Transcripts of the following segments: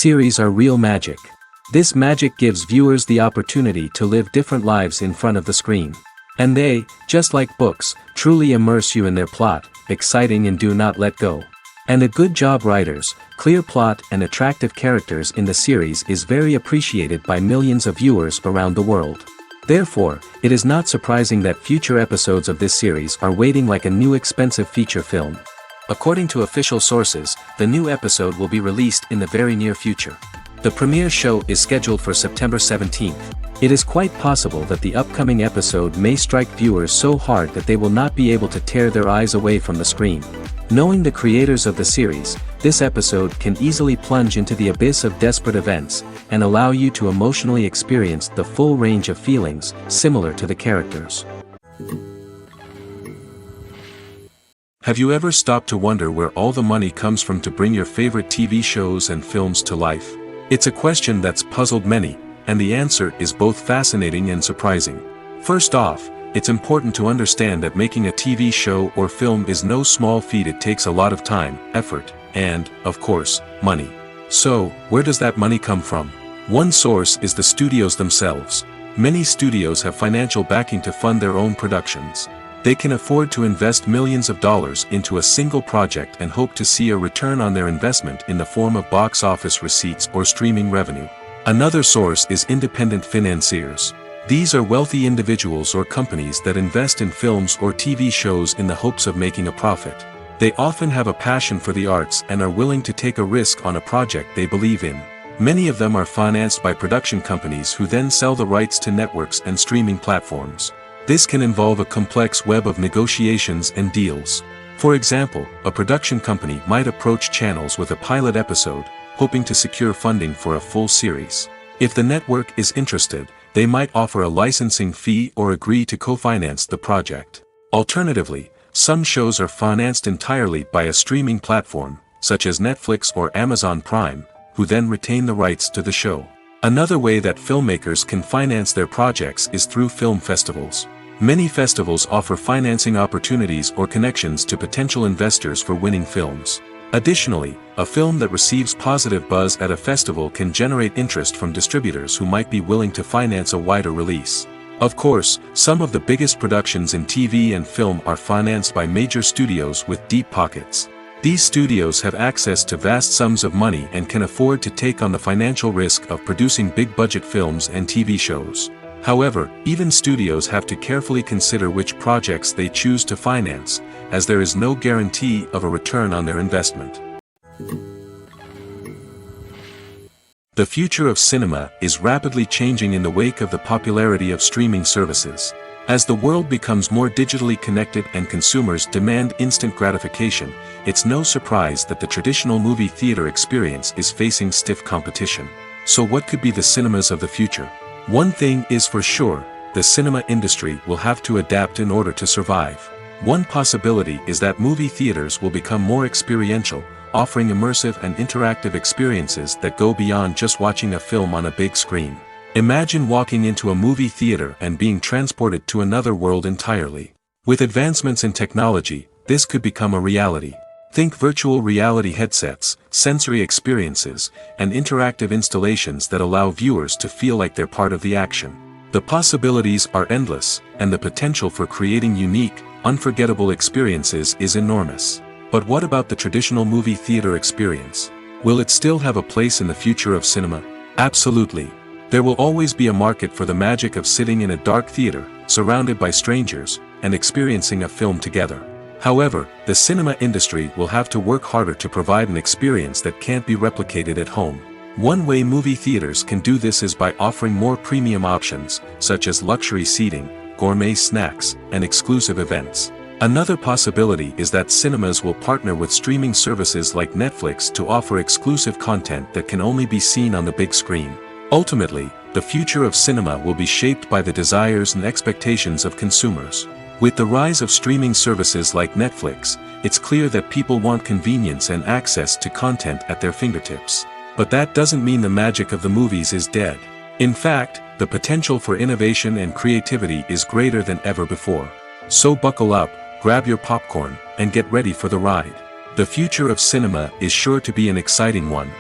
Series are real magic. This magic gives viewers the opportunity to live different lives in front of the screen. And they, just like books, truly immerse you in their plot, exciting and do not let go. And a good job writers, clear plot and attractive characters in the series is very appreciated by millions of viewers around the world. Therefore, it is not surprising that future episodes of this series are waiting like a new expensive feature film. According to official sources, the new episode will be released in the very near future. The premiere show is scheduled for September 17th. It is quite possible that the upcoming episode may strike viewers so hard that they will not be able to tear their eyes away from the screen. Knowing the creators of the series, this episode can easily plunge into the abyss of desperate events, and allow you to emotionally experience the full range of feelings, similar to the characters. Have you ever stopped to wonder where all the money comes from to bring your favorite TV shows and films to life? It's a question that's puzzled many, and the answer is both fascinating and surprising. First off, it's important to understand that making a TV show or film is no small feat. It takes a lot of time, effort, and, of course, money. So, where does that money come from? One source is the studios themselves. Many studios have financial backing to fund their own productions. They can afford to invest millions of dollars into a single project and hope to see a return on their investment in the form of box office receipts or streaming revenue. Another source is independent financiers. These are wealthy individuals or companies that invest in films or TV shows in the hopes of making a profit. They often have a passion for the arts and are willing to take a risk on a project they believe in. Many of them are financed by production companies who then sell the rights to networks and streaming platforms. This can involve a complex web of negotiations and deals. For example, a production company might approach channels with a pilot episode, hoping to secure funding for a full series. If the network is interested, they might offer a licensing fee or agree to co-finance the project. Alternatively, some shows are financed entirely by a streaming platform, such as Netflix or Amazon Prime, who then retain the rights to the show. Another way that filmmakers can finance their projects is through film festivals. Many festivals offer financing opportunities or connections to potential investors for winning films. Additionally, a film that receives positive buzz at a festival can generate interest from distributors who might be willing to finance a wider release. Of course, some of the biggest productions in TV and film are financed by major studios with deep pockets. These studios have access to vast sums of money and can afford to take on the financial risk of producing big-budget films and TV shows. However, even studios have to carefully consider which projects they choose to finance, as there is no guarantee of a return on their investment. The future of cinema is rapidly changing in the wake of the popularity of streaming services. As the world becomes more digitally connected and consumers demand instant gratification, it's no surprise that the traditional movie theater experience is facing stiff competition. So what could be the cinemas of the future? One thing is for sure, the cinema industry will have to adapt in order to survive. One possibility is that movie theaters will become more experiential, offering immersive and interactive experiences that go beyond just watching a film on a big screen. Imagine walking into a movie theater and being transported to another world entirely. With advancements in technology, this could become a reality. Think virtual reality headsets, sensory experiences, and interactive installations that allow viewers to feel like they're part of the action. The possibilities are endless, and the potential for creating unique, unforgettable experiences is enormous. But what about the traditional movie theater experience? Will it still have a place in the future of cinema? Absolutely. There will always be a market for the magic of sitting in a dark theater, surrounded by strangers, and experiencing a film together. However, the cinema industry will have to work harder to provide an experience that can't be replicated at home. One way movie theaters can do this is by offering more premium options, such as luxury seating, gourmet snacks, and exclusive events. Another possibility is that cinemas will partner with streaming services like Netflix to offer exclusive content that can only be seen on the big screen. Ultimately, the future of cinema will be shaped by the desires and expectations of consumers. With the rise of streaming services like Netflix, it's clear that people want convenience and access to content at their fingertips. But that doesn't mean the magic of the movies is dead. In fact, the potential for innovation and creativity is greater than ever before. So buckle up, grab your popcorn, and get ready for the ride. The future of cinema is sure to be an exciting one.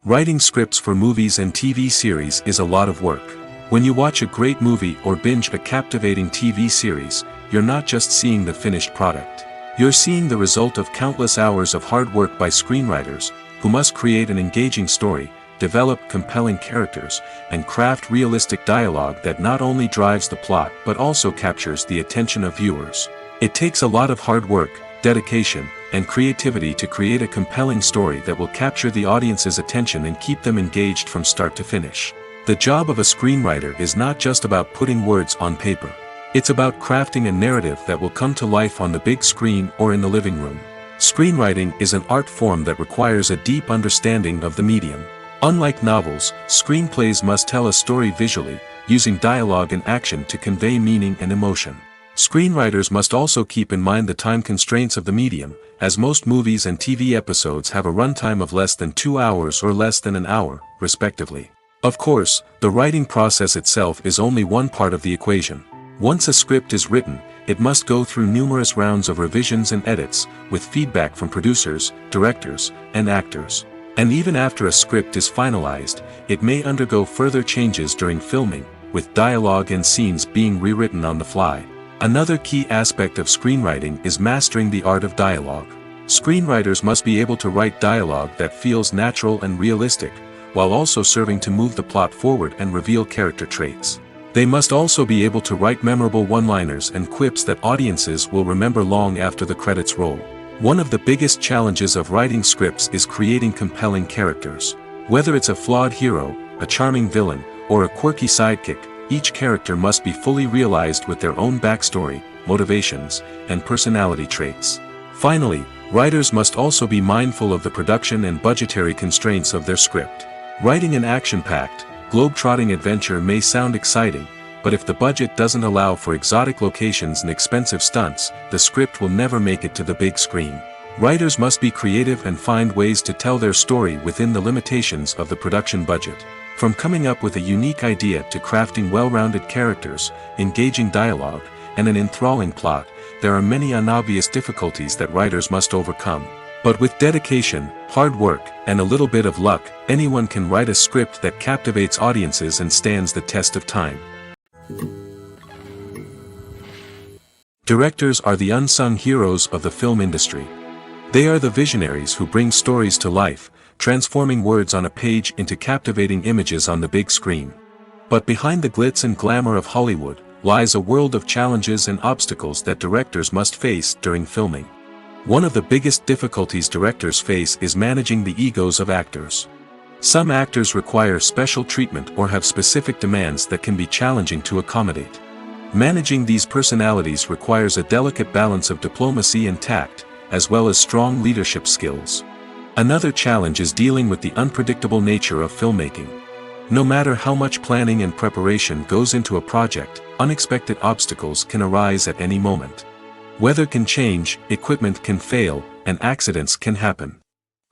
Writing scripts for movies and TV series is a lot of work. When you watch a great movie or binge a captivating TV series, you're not just seeing the finished product. You're seeing the result of countless hours of hard work by screenwriters, who must create an engaging story, develop compelling characters, and craft realistic dialogue that not only drives the plot but also captures the attention of viewers. It takes a lot of hard work, dedication, and creativity to create a compelling story that will capture the audience's attention and keep them engaged from start to finish. The job of a screenwriter is not just about putting words on paper. It's about crafting a narrative that will come to life on the big screen or in the living room. Screenwriting is an art form that requires a deep understanding of the medium. Unlike novels, screenplays must tell a story visually, using dialogue and action to convey meaning and emotion. Screenwriters must also keep in mind the time constraints of the medium, as most movies and TV episodes have a runtime of less than 2 hours or less than an hour, respectively. Of course, the writing process itself is only one part of the equation. Once a script is written, it must go through numerous rounds of revisions and edits, with feedback from producers, directors, and actors. And even after a script is finalized, it may undergo further changes during filming, with dialogue and scenes being rewritten on the fly. Another key aspect of screenwriting is mastering the art of dialogue. Screenwriters must be able to write dialogue that feels natural and realistic, while also serving to move the plot forward and reveal character traits. They must also be able to write memorable one-liners and quips that audiences will remember long after the credits roll. One of the biggest challenges of writing scripts is creating compelling characters. Whether it's a flawed hero, a charming villain, or a quirky sidekick, each character must be fully realized with their own backstory, motivations, and personality traits. Finally, writers must also be mindful of the production and budgetary constraints of their script. Writing an action-packed, globe-trotting adventure may sound exciting, but if the budget doesn't allow for exotic locations and expensive stunts, the script will never make it to the big screen. Writers must be creative and find ways to tell their story within the limitations of the production budget. From coming up with a unique idea to crafting well-rounded characters, engaging dialogue, and an enthralling plot, there are many unobvious difficulties that writers must overcome. But with dedication, hard work, and a little bit of luck, anyone can write a script that captivates audiences and stands the test of time. Directors are the unsung heroes of the film industry. They are the visionaries who bring stories to life, transforming words on a page into captivating images on the big screen. But behind the glitz and glamour of Hollywood, lies a world of challenges and obstacles that directors must face during filming. One of the biggest difficulties directors face is managing the egos of actors. Some actors require special treatment or have specific demands that can be challenging to accommodate. Managing these personalities requires a delicate balance of diplomacy and tact, as well as strong leadership skills. Another challenge is dealing with the unpredictable nature of filmmaking. No matter how much planning and preparation goes into a project, unexpected obstacles can arise at any moment. Weather can change, equipment can fail, and accidents can happen.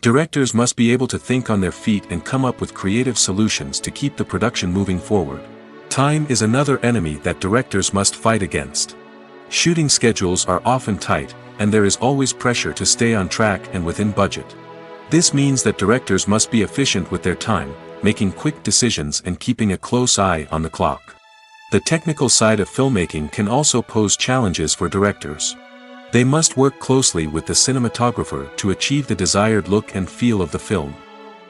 Directors must be able to think on their feet and come up with creative solutions to keep the production moving forward. Time is another enemy that directors must fight against. Shooting schedules are often tight, and there is always pressure to stay on track and within budget. This means that directors must be efficient with their time, making quick decisions and keeping a close eye on the clock. The technical side of filmmaking can also pose challenges for directors. They must work closely with the cinematographer to achieve the desired look and feel of the film.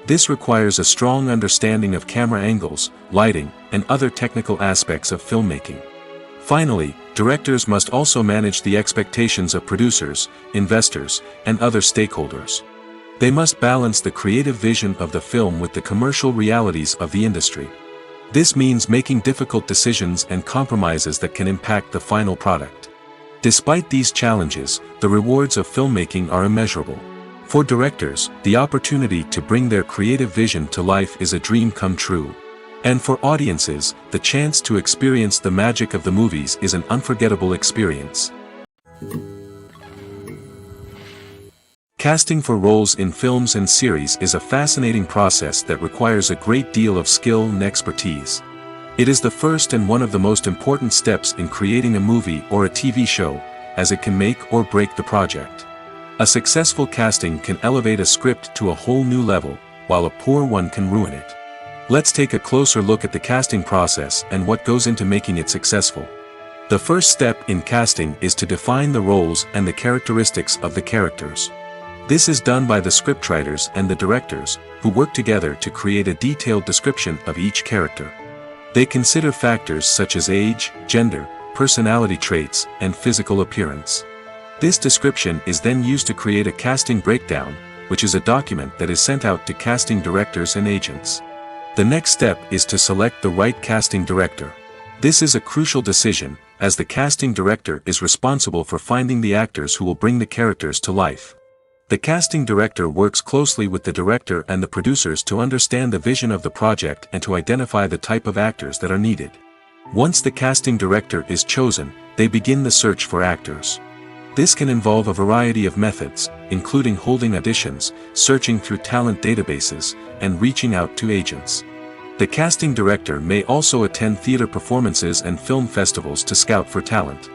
This requires a strong understanding of camera angles, lighting, and other technical aspects of filmmaking. Finally, directors must also manage the expectations of producers, investors, and other stakeholders. They must balance the creative vision of the film with the commercial realities of the industry. This means making difficult decisions and compromises that can impact the final product. Despite these challenges, the rewards of filmmaking are immeasurable. For directors, the opportunity to bring their creative vision to life is a dream come true. And for audiences, the chance to experience the magic of the movies is an unforgettable experience. Casting for roles in films and series is a fascinating process that requires a great deal of skill and expertise. It is the first and one of the most important steps in creating a movie or a TV show, as it can make or break the project. A successful casting can elevate a script to a whole new level, while a poor one can ruin it. Let's take a closer look at the casting process and what goes into making it successful. The first step in casting is to define the roles and the characteristics of the characters. This is done by the scriptwriters and the directors, who work together to create a detailed description of each character. They consider factors such as age, gender, personality traits, and physical appearance. This description is then used to create a casting breakdown, which is a document that is sent out to casting directors and agents. The next step is to select the right casting director. This is a crucial decision, as the casting director is responsible for finding the actors who will bring the characters to life. The casting director works closely with the director and the producers to understand the vision of the project and to identify the type of actors that are needed. Once the casting director is chosen, they begin the search for actors. This can involve a variety of methods, including holding auditions, searching through talent databases, and reaching out to agents. The casting director may also attend theater performances and film festivals to scout for talent.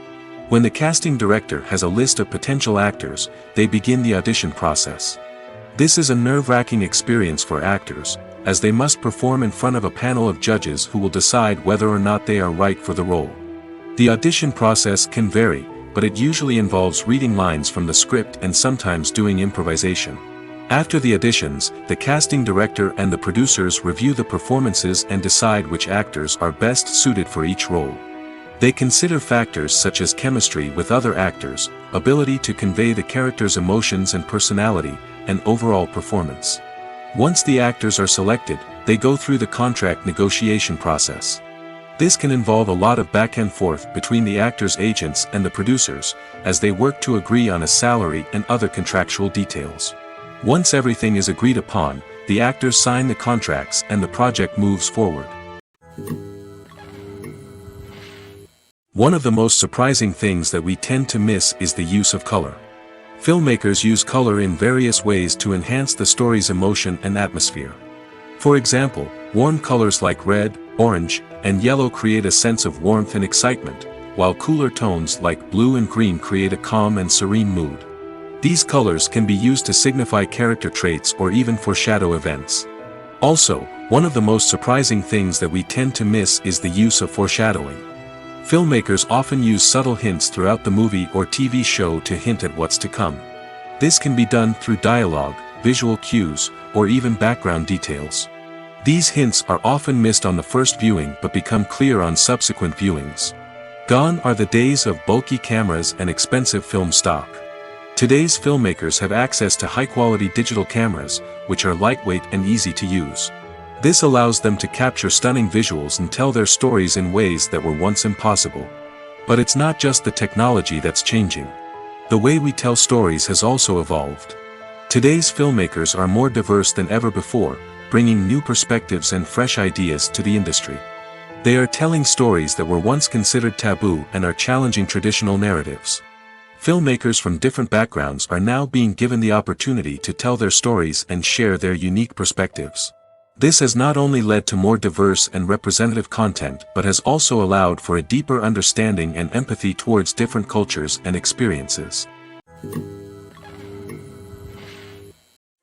When the casting director has a list of potential actors, they begin the audition process. This is a nerve-wracking experience for actors, as they must perform in front of a panel of judges who will decide whether or not they are right for the role. The audition process can vary, but it usually involves reading lines from the script and sometimes doing improvisation. After the auditions, the casting director and the producers review the performances and decide which actors are best suited for each role. They consider factors such as chemistry with other actors, ability to convey the character's emotions and personality, and overall performance. Once the actors are selected, they go through the contract negotiation process. This can involve a lot of back and forth between the actors' agents and the producers, as they work to agree on a salary and other contractual details. Once everything is agreed upon, the actors sign the contracts and the project moves forward. One of the most surprising things that we tend to miss is the use of color. Filmmakers use color in various ways to enhance the story's emotion and atmosphere. For example, warm colors like red, orange, and yellow create a sense of warmth and excitement, while cooler tones like blue and green create a calm and serene mood. These colors can be used to signify character traits or even foreshadow events. Also, one of the most surprising things that we tend to miss is the use of foreshadowing. Filmmakers often use subtle hints throughout the movie or TV show to hint at what's to come. This can be done through dialogue, visual cues, or even background details. These hints are often missed on the first viewing but become clear on subsequent viewings. Gone are the days of bulky cameras and expensive film stock. Today's filmmakers have access to high-quality digital cameras, which are lightweight and easy to use. This allows them to capture stunning visuals and tell their stories in ways that were once impossible. But it's not just the technology that's changing. The way we tell stories has also evolved. Today's filmmakers are more diverse than ever before, bringing new perspectives and fresh ideas to the industry. They are telling stories that were once considered taboo and are challenging traditional narratives. Filmmakers from different backgrounds are now being given the opportunity to tell their stories and share their unique perspectives. This has not only led to more diverse and representative content but has also allowed for a deeper understanding and empathy towards different cultures and experiences.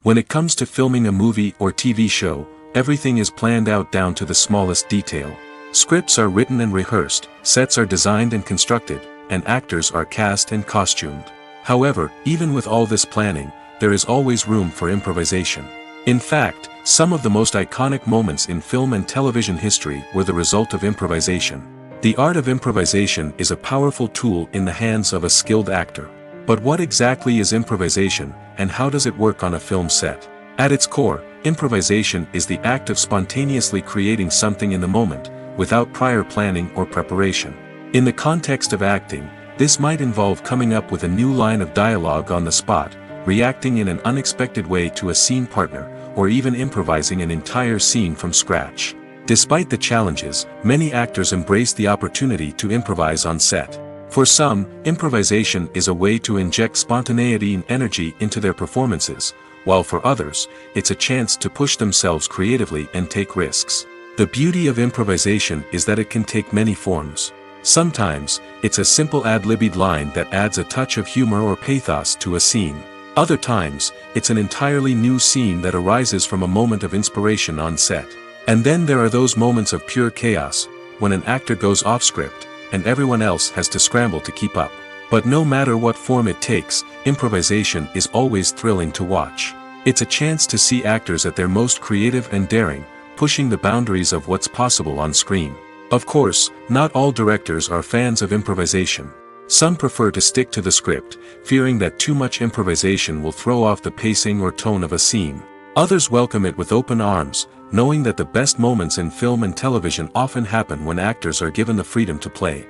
When it comes to filming a movie or TV show, everything is planned out down to the smallest detail. Scripts are written and rehearsed, sets are designed and constructed, and actors are cast and costumed. However, even with all this planning, there is always room for improvisation. In fact, some of the most iconic moments in film and television history were the result of improvisation. The art of improvisation is a powerful tool in the hands of a skilled actor. But what exactly is improvisation, and how does it work on a film set? At its core, improvisation is the act of spontaneously creating something in the moment, without prior planning or preparation. In the context of acting, this might involve coming up with a new line of dialogue on the spot, reacting in an unexpected way to a scene partner, or even improvising an entire scene from scratch. Despite the challenges, many actors embrace the opportunity to improvise on set. For some, improvisation is a way to inject spontaneity and energy into their performances, while for others, it's a chance to push themselves creatively and take risks. The beauty of improvisation is that it can take many forms. Sometimes, it's a simple ad-libbed line that adds a touch of humor or pathos to a scene. Other times, it's an entirely new scene that arises from a moment of inspiration on set. And then there are those moments of pure chaos, when an actor goes off script, and everyone else has to scramble to keep up. But no matter what form it takes, improvisation is always thrilling to watch. It's a chance to see actors at their most creative and daring, pushing the boundaries of what's possible on screen. Of course, not all directors are fans of improvisation. Some prefer to stick to the script, fearing that too much improvisation will throw off the pacing or tone of a scene. Others welcome it with open arms, knowing that the best moments in film and television often happen when actors are given the freedom to play.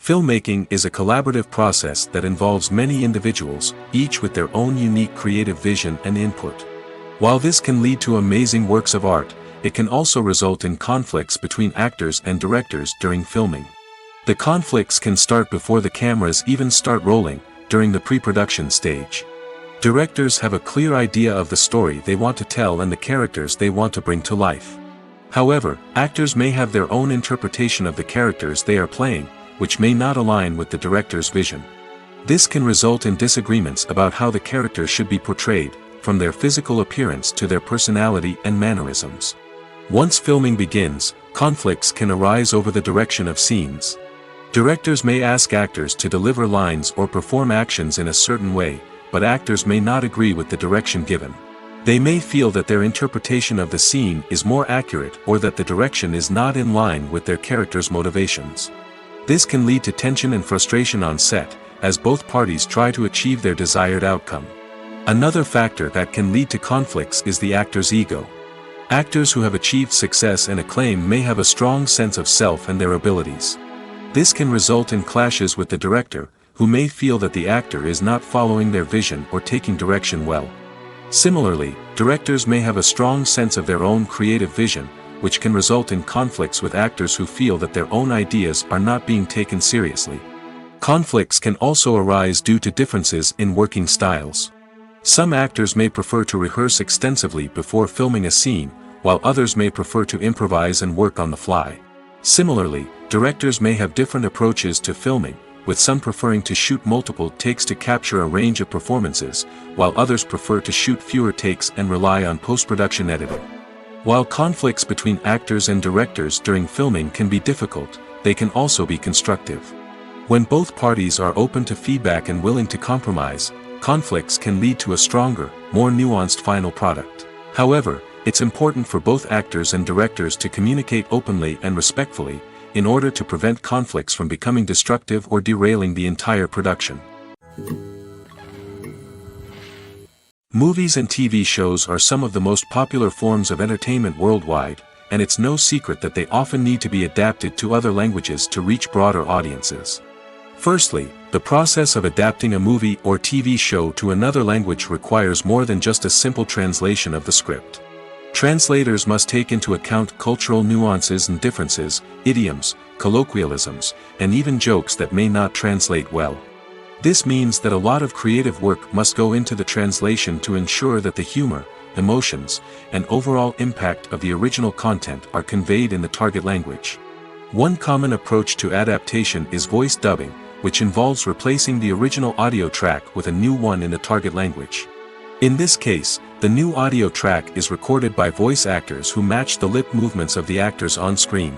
Filmmaking is a collaborative process that involves many individuals, each with their own unique creative vision and input. While this can lead to amazing works of art, it can also result in conflicts between actors and directors during filming. The conflicts can start before the cameras even start rolling, during the pre-production stage. Directors have a clear idea of the story they want to tell and the characters they want to bring to life. However, actors may have their own interpretation of the characters they are playing, which may not align with the director's vision. This can result in disagreements about how the characters should be portrayed, from their physical appearance to their personality and mannerisms. Once filming begins, conflicts can arise over the direction of scenes. Directors may ask actors to deliver lines or perform actions in a certain way, but actors may not agree with the direction given. They may feel that their interpretation of the scene is more accurate or that the direction is not in line with their character's motivations. This can lead to tension and frustration on set, as both parties try to achieve their desired outcome. Another factor that can lead to conflicts is the actor's ego. Actors who have achieved success and acclaim may have a strong sense of self and their abilities. This can result in clashes with the director, who may feel that the actor is not following their vision or taking direction well. Similarly, directors may have a strong sense of their own creative vision, which can result in conflicts with actors who feel that their own ideas are not being taken seriously. Conflicts can also arise due to differences in working styles. Some actors may prefer to rehearse extensively before filming a scene, while others may prefer to improvise and work on the fly. Similarly, directors may have different approaches to filming, with some preferring to shoot multiple takes to capture a range of performances, while others prefer to shoot fewer takes and rely on post-production editing. While conflicts between actors and directors during filming can be difficult, they can also be constructive. When both parties are open to feedback and willing to compromise, conflicts can lead to a stronger, more nuanced final product. However, it's important for both actors and directors to communicate openly and respectfully, in order to prevent conflicts from becoming destructive or derailing the entire production. Movies and TV shows are some of the most popular forms of entertainment worldwide, and it's no secret that they often need to be adapted to other languages to reach broader audiences. Firstly, the process of adapting a movie or TV show to another language requires more than just a simple translation of the script. Translators must take into account cultural nuances and differences, idioms, colloquialisms, and even jokes that may not translate well. This means that a lot of creative work must go into the translation to ensure that the humor, emotions, and overall impact of the original content are conveyed in the target language. One common approach to adaptation is voice dubbing, which involves replacing the original audio track with a new one in the target language. In this case, the new audio track is recorded by voice actors who match the lip movements of the actors on screen.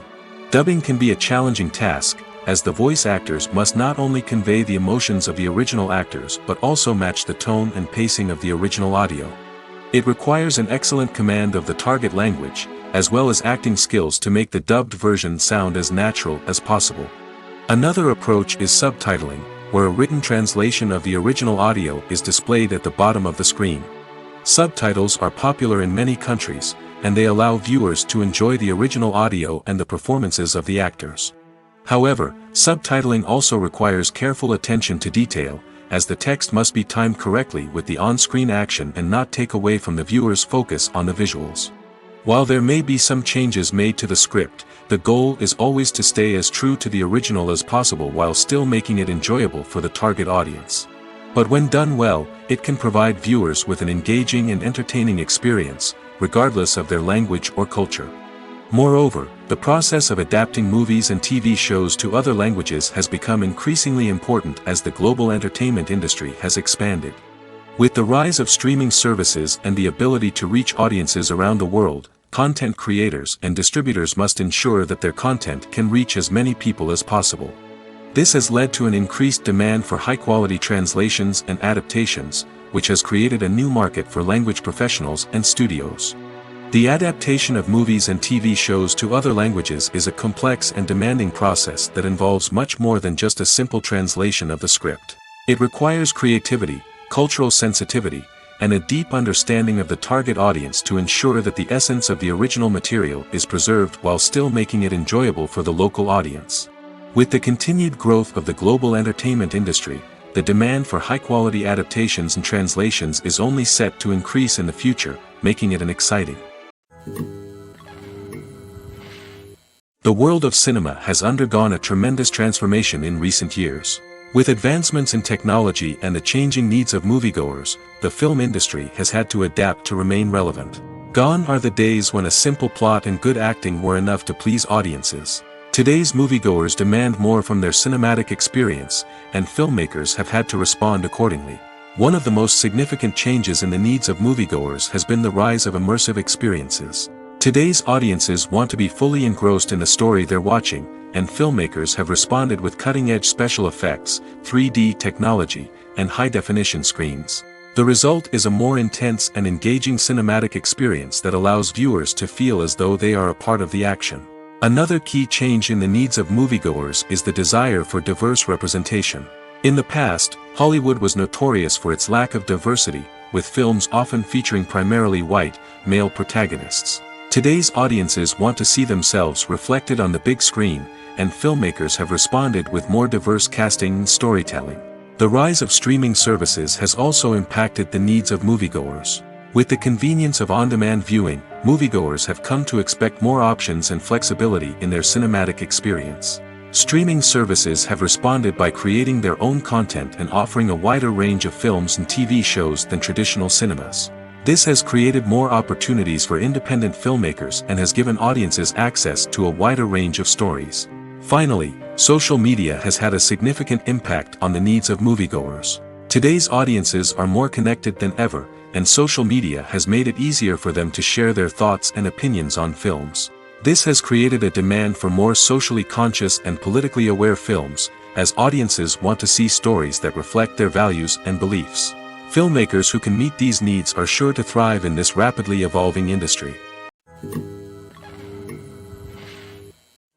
Dubbing can be a challenging task, as the voice actors must not only convey the emotions of the original actors but also match the tone and pacing of the original audio. It requires an excellent command of the target language, as well as acting skills to make the dubbed version sound as natural as possible. Another approach is subtitling, where a written translation of the original audio is displayed at the bottom of the screen. Subtitles are popular in many countries, and they allow viewers to enjoy the original audio and the performances of the actors. However, subtitling also requires careful attention to detail, as the text must be timed correctly with the on-screen action and not take away from the viewer's focus on the visuals. While there may be some changes made to the script, the goal is always to stay as true to the original as possible while still making it enjoyable for the target audience. But when done well, it can provide viewers with an engaging and entertaining experience, regardless of their language or culture. Moreover, the process of adapting movies and TV shows to other languages has become increasingly important as the global entertainment industry has expanded. With the rise of streaming services and the ability to reach audiences around the world, content creators and distributors must ensure that their content can reach as many people as possible. This has led to an increased demand for high-quality translations and adaptations, which has created a new market for language professionals and studios. The adaptation of movies and TV shows to other languages is a complex and demanding process that involves much more than just a simple translation of the script. It requires creativity, cultural sensitivity, and a deep understanding of the target audience to ensure that the essence of the original material is preserved while still making it enjoyable for the local audience. With the continued growth of the global entertainment industry, the demand for high-quality adaptations and translations is only set to increase in the future, making it an exciting. The world of cinema has undergone a tremendous transformation in recent years. With advancements in technology and the changing needs of moviegoers, the film industry has had to adapt to remain relevant. Gone are the days when a simple plot and good acting were enough to please audiences. Today's moviegoers demand more from their cinematic experience, and filmmakers have had to respond accordingly. One of the most significant changes in the needs of moviegoers has been the rise of immersive experiences. Today's audiences want to be fully engrossed in the story they're watching, and filmmakers have responded with cutting-edge special effects, 3D technology, and high-definition screens. The result is a more intense and engaging cinematic experience that allows viewers to feel as though they are a part of the action. Another key change in the needs of moviegoers is the desire for diverse representation. In the past, Hollywood was notorious for its lack of diversity, with films often featuring primarily white, male protagonists. Today's audiences want to see themselves reflected on the big screen, and filmmakers have responded with more diverse casting and storytelling. The rise of streaming services has also impacted the needs of moviegoers. With the convenience of on-demand viewing, moviegoers have come to expect more options and flexibility in their cinematic experience. Streaming services have responded by creating their own content and offering a wider range of films and TV shows than traditional cinemas. This has created more opportunities for independent filmmakers and has given audiences access to a wider range of stories. Finally, social media has had a significant impact on the needs of moviegoers. Today's audiences are more connected than ever, and social media has made it easier for them to share their thoughts and opinions on films. This has created a demand for more socially conscious and politically aware films, as audiences want to see stories that reflect their values and beliefs. Filmmakers who can meet these needs are sure to thrive in this rapidly evolving industry.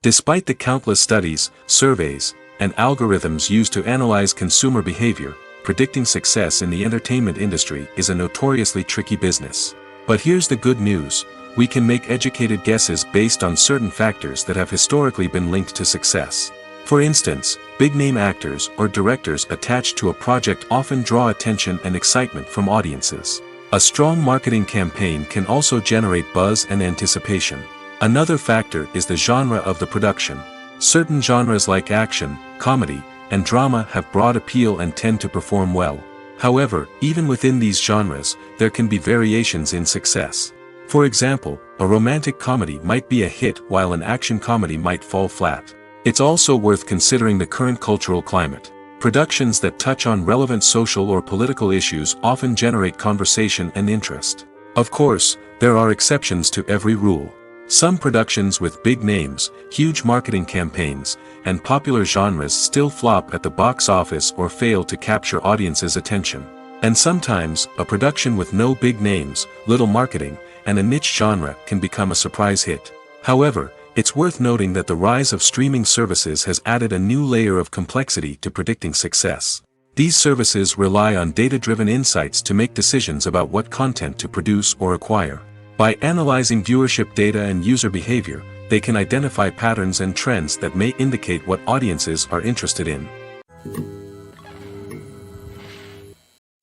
Despite the countless studies, surveys, and algorithms used to analyze consumer behavior, predicting success in the entertainment industry is a notoriously tricky business. But here's the good news: we can make educated guesses based on certain factors that have historically been linked to success. For instance, big-name actors or directors attached to a project often draw attention and excitement from audiences. A strong marketing campaign can also generate buzz and anticipation. Another factor is the genre of the production. Certain genres like action, comedy, and drama have broad appeal and tend to perform well. However, even within these genres, there can be variations in success. For example, a romantic comedy might be a hit while an action comedy might fall flat. It's also worth considering the current cultural climate. Productions that touch on relevant social or political issues often generate conversation and interest. Of course, there are exceptions to every rule. Some productions with big names, huge marketing campaigns, and popular genres still flop at the box office or fail to capture audiences' attention. And sometimes, a production with no big names, little marketing, and a niche genre can become a surprise hit. However, it's worth noting that the rise of streaming services has added a new layer of complexity to predicting success. These services rely on data-driven insights to make decisions about what content to produce or acquire. By analyzing viewership data and user behavior, they can identify patterns and trends that may indicate what audiences are interested in.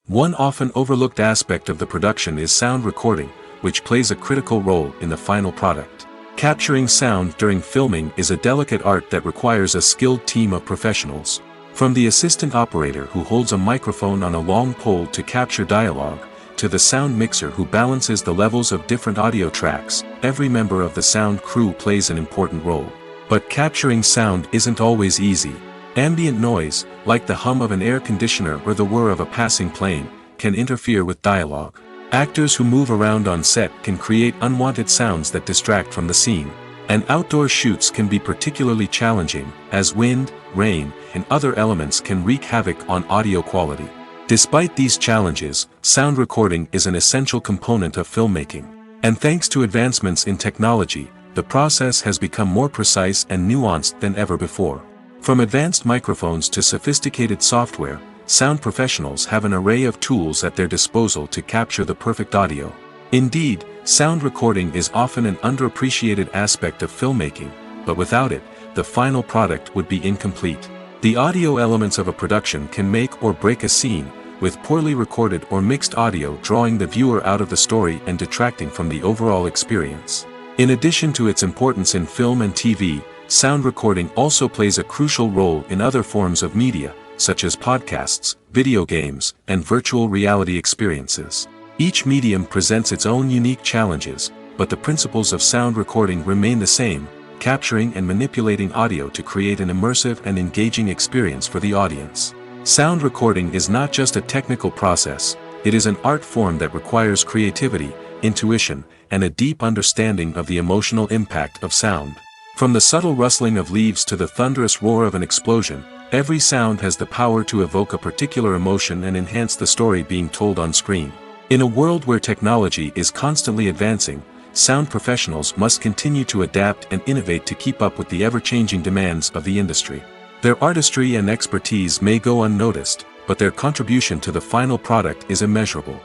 One often overlooked aspect of the production is sound recording, which plays a critical role in the final product. Capturing sound during filming is a delicate art that requires a skilled team of professionals. From the assistant operator who holds a microphone on a long pole to capture dialogue, to the sound mixer who balances the levels of different audio tracks, every member of the sound crew plays an important role. But capturing sound isn't always easy. Ambient noise, like the hum of an air conditioner or the whir of a passing plane, can interfere with dialogue. Actors who move around on set can create unwanted sounds that distract from the scene. And outdoor shoots can be particularly challenging, as wind, rain, and other elements can wreak havoc on audio quality. Despite these challenges, sound recording is an essential component of filmmaking. And thanks to advancements in technology, the process has become more precise and nuanced than ever before. From advanced microphones to sophisticated software, sound professionals have an array of tools at their disposal to capture the perfect audio. Indeed, sound recording is often an underappreciated aspect of filmmaking, but without it, the final product would be incomplete. The audio elements of a production can make or break a scene, with poorly recorded or mixed audio drawing the viewer out of the story and detracting from the overall experience. In addition to its importance in film and TV, sound recording also plays a crucial role in other forms of media, such as podcasts, video games, and virtual reality experiences. Each medium presents its own unique challenges, but the principles of sound recording remain the same, capturing and manipulating audio to create an immersive and engaging experience for the audience. Sound recording is not just a technical process, it is an art form that requires creativity, intuition, and a deep understanding of the emotional impact of sound. From the subtle rustling of leaves to the thunderous roar of an explosion, every sound has the power to evoke a particular emotion and enhance the story being told on screen. In a world where technology is constantly advancing, sound professionals must continue to adapt and innovate to keep up with the ever-changing demands of the industry. Their artistry and expertise may go unnoticed, but their contribution to the final product is immeasurable.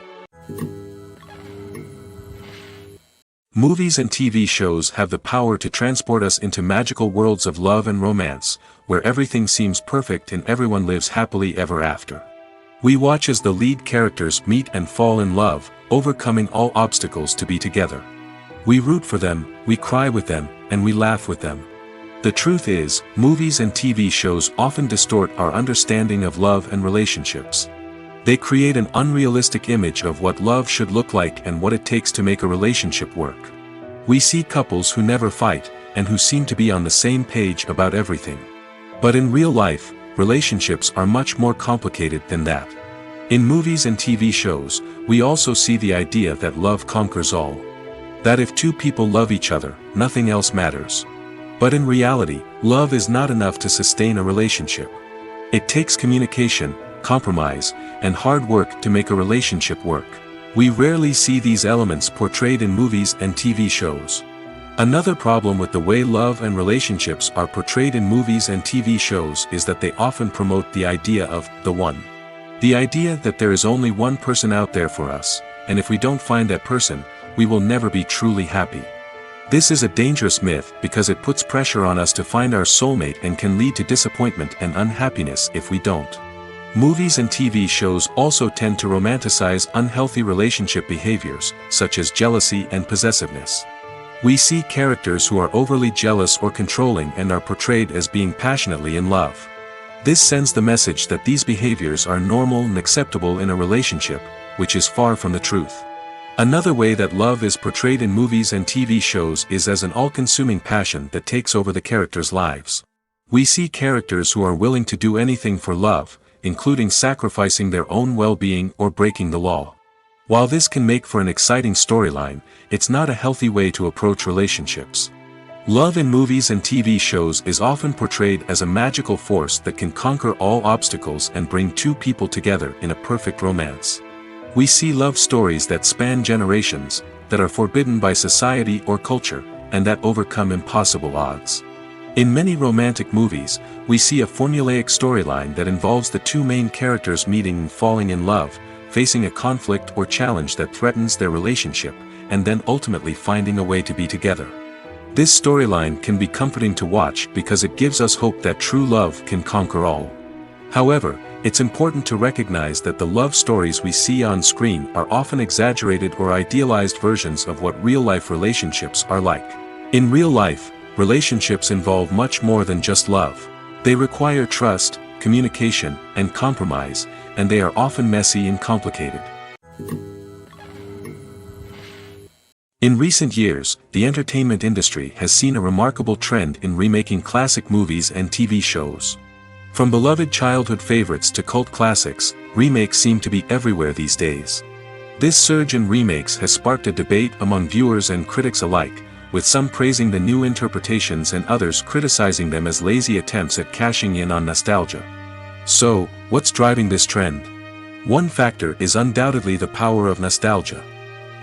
Movies and TV shows have the power to transport us into magical worlds of love and romance, where everything seems perfect and everyone lives happily ever after. We watch as the lead characters meet and fall in love, overcoming all obstacles to be together. We root for them, we cry with them, and we laugh with them. The truth is, movies and TV shows often distort our understanding of love and relationships. They create an unrealistic image of what love should look like and what it takes to make a relationship work. We see couples who never fight, and who seem to be on the same page about everything. But in real life, relationships are much more complicated than that. In movies and TV shows, we also see the idea that love conquers all. That if two people love each other, nothing else matters. But in reality, love is not enough to sustain a relationship. It takes communication, compromise, and hard work to make a relationship work. We rarely see these elements portrayed in movies and TV shows. Another problem with the way love and relationships are portrayed in movies and TV shows is that they often promote the idea of the one. The idea that there is only one person out there for us, and if we don't find that person, we will never be truly happy. This is a dangerous myth because it puts pressure on us to find our soulmate and can lead to disappointment and unhappiness if we don't. Movies and TV shows also tend to romanticize unhealthy relationship behaviors, such as jealousy and possessiveness. We see characters who are overly jealous or controlling and are portrayed as being passionately in love. This sends the message that these behaviors are normal and acceptable in a relationship, which is far from the truth. Another way that love is portrayed in movies and TV shows is as an all-consuming passion that takes over the characters' lives. We see characters who are willing to do anything for love, including sacrificing their own well-being or breaking the law. While this can make for an exciting storyline, it's not a healthy way to approach relationships. Love in movies and TV shows is often portrayed as a magical force that can conquer all obstacles and bring two people together in a perfect romance. We see love stories that span generations, that are forbidden by society or culture, and that overcome impossible odds. In many romantic movies, we see a formulaic storyline that involves the two main characters meeting and falling in love, facing a conflict or challenge that threatens their relationship, and then ultimately finding a way to be together. This storyline can be comforting to watch because it gives us hope that true love can conquer all. However, it's important to recognize that the love stories we see on screen are often exaggerated or idealized versions of what real-life relationships are like. In real life, relationships involve much more than just love. They require trust, communication, and compromise, and they are often messy and complicated. In recent years, the entertainment industry has seen a remarkable trend in remaking classic movies and TV shows. From beloved childhood favorites to cult classics, remakes seem to be everywhere these days. This surge in remakes has sparked a debate among viewers and critics alike, with some praising the new interpretations and others criticizing them as lazy attempts at cashing in on nostalgia. So, what's driving this trend? One factor is undoubtedly the power of nostalgia.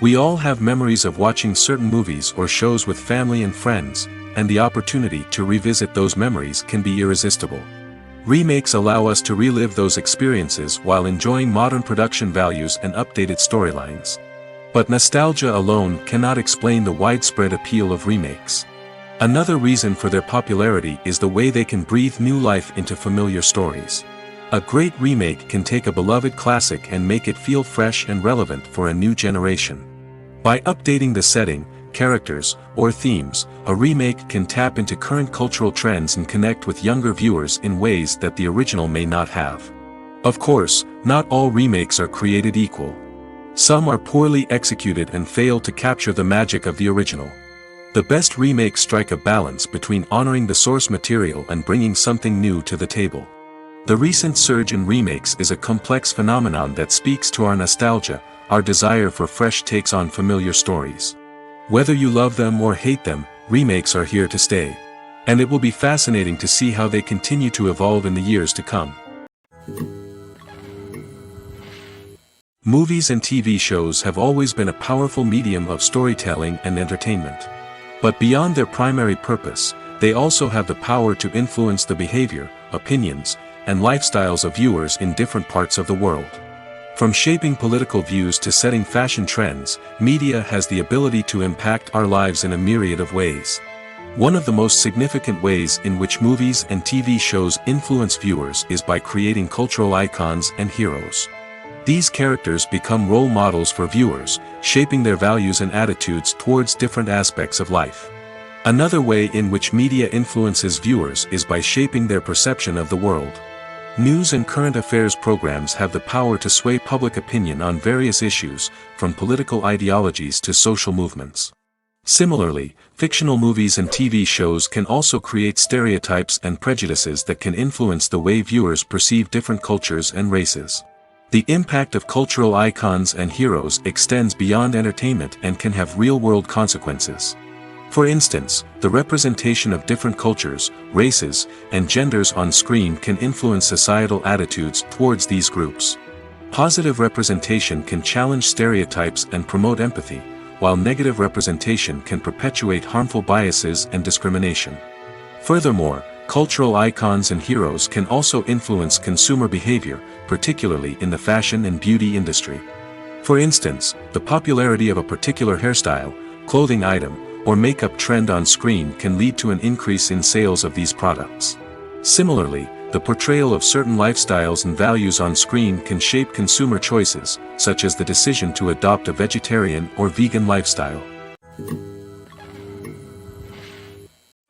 We all have memories of watching certain movies or shows with family and friends, and the opportunity to revisit those memories can be irresistible. Remakes allow us to relive those experiences while enjoying modern production values and updated storylines. But nostalgia alone cannot explain the widespread appeal of remakes. Another reason for their popularity is the way they can breathe new life into familiar stories. A great remake can take a beloved classic and make it feel fresh and relevant for a new generation. By updating the setting, characters, or themes, a remake can tap into current cultural trends and connect with younger viewers in ways that the original may not have. Of course, not all remakes are created equal. Some are poorly executed and fail to capture the magic of the original. The best remakes strike a balance between honoring the source material and bringing something new to the table. The recent surge in remakes is a complex phenomenon that speaks to our nostalgia, our desire for fresh takes on familiar stories. Whether you love them or hate them, remakes are here to stay. And it will be fascinating to see how they continue to evolve in the years to come. Movies and TV shows have always been a powerful medium of storytelling and entertainment. But beyond their primary purpose, they also have the power to influence the behavior, opinions, and lifestyles of viewers in different parts of the world. From shaping political views to setting fashion trends, media has the ability to impact our lives in a myriad of ways. One of the most significant ways in which movies and TV shows influence viewers is by creating cultural icons and heroes. These characters become role models for viewers, shaping their values and attitudes towards different aspects of life. Another way in which media influences viewers is by shaping their perception of the world. News and current affairs programs have the power to sway public opinion on various issues, from political ideologies to social movements. Similarly, fictional movies and TV shows can also create stereotypes and prejudices that can influence the way viewers perceive different cultures and races. The impact of cultural icons and heroes extends beyond entertainment and can have real-world consequences. For instance, the representation of different cultures, races, and genders on screen can influence societal attitudes towards these groups. Positive representation can challenge stereotypes and promote empathy, while negative representation can perpetuate harmful biases and discrimination. Furthermore, cultural icons and heroes can also influence consumer behavior, particularly in the fashion and beauty industry. For instance, the popularity of a particular hairstyle, clothing item, or makeup trend on screen can lead to an increase in sales of these products. Similarly, the portrayal of certain lifestyles and values on screen can shape consumer choices, such as the decision to adopt a vegetarian or vegan lifestyle.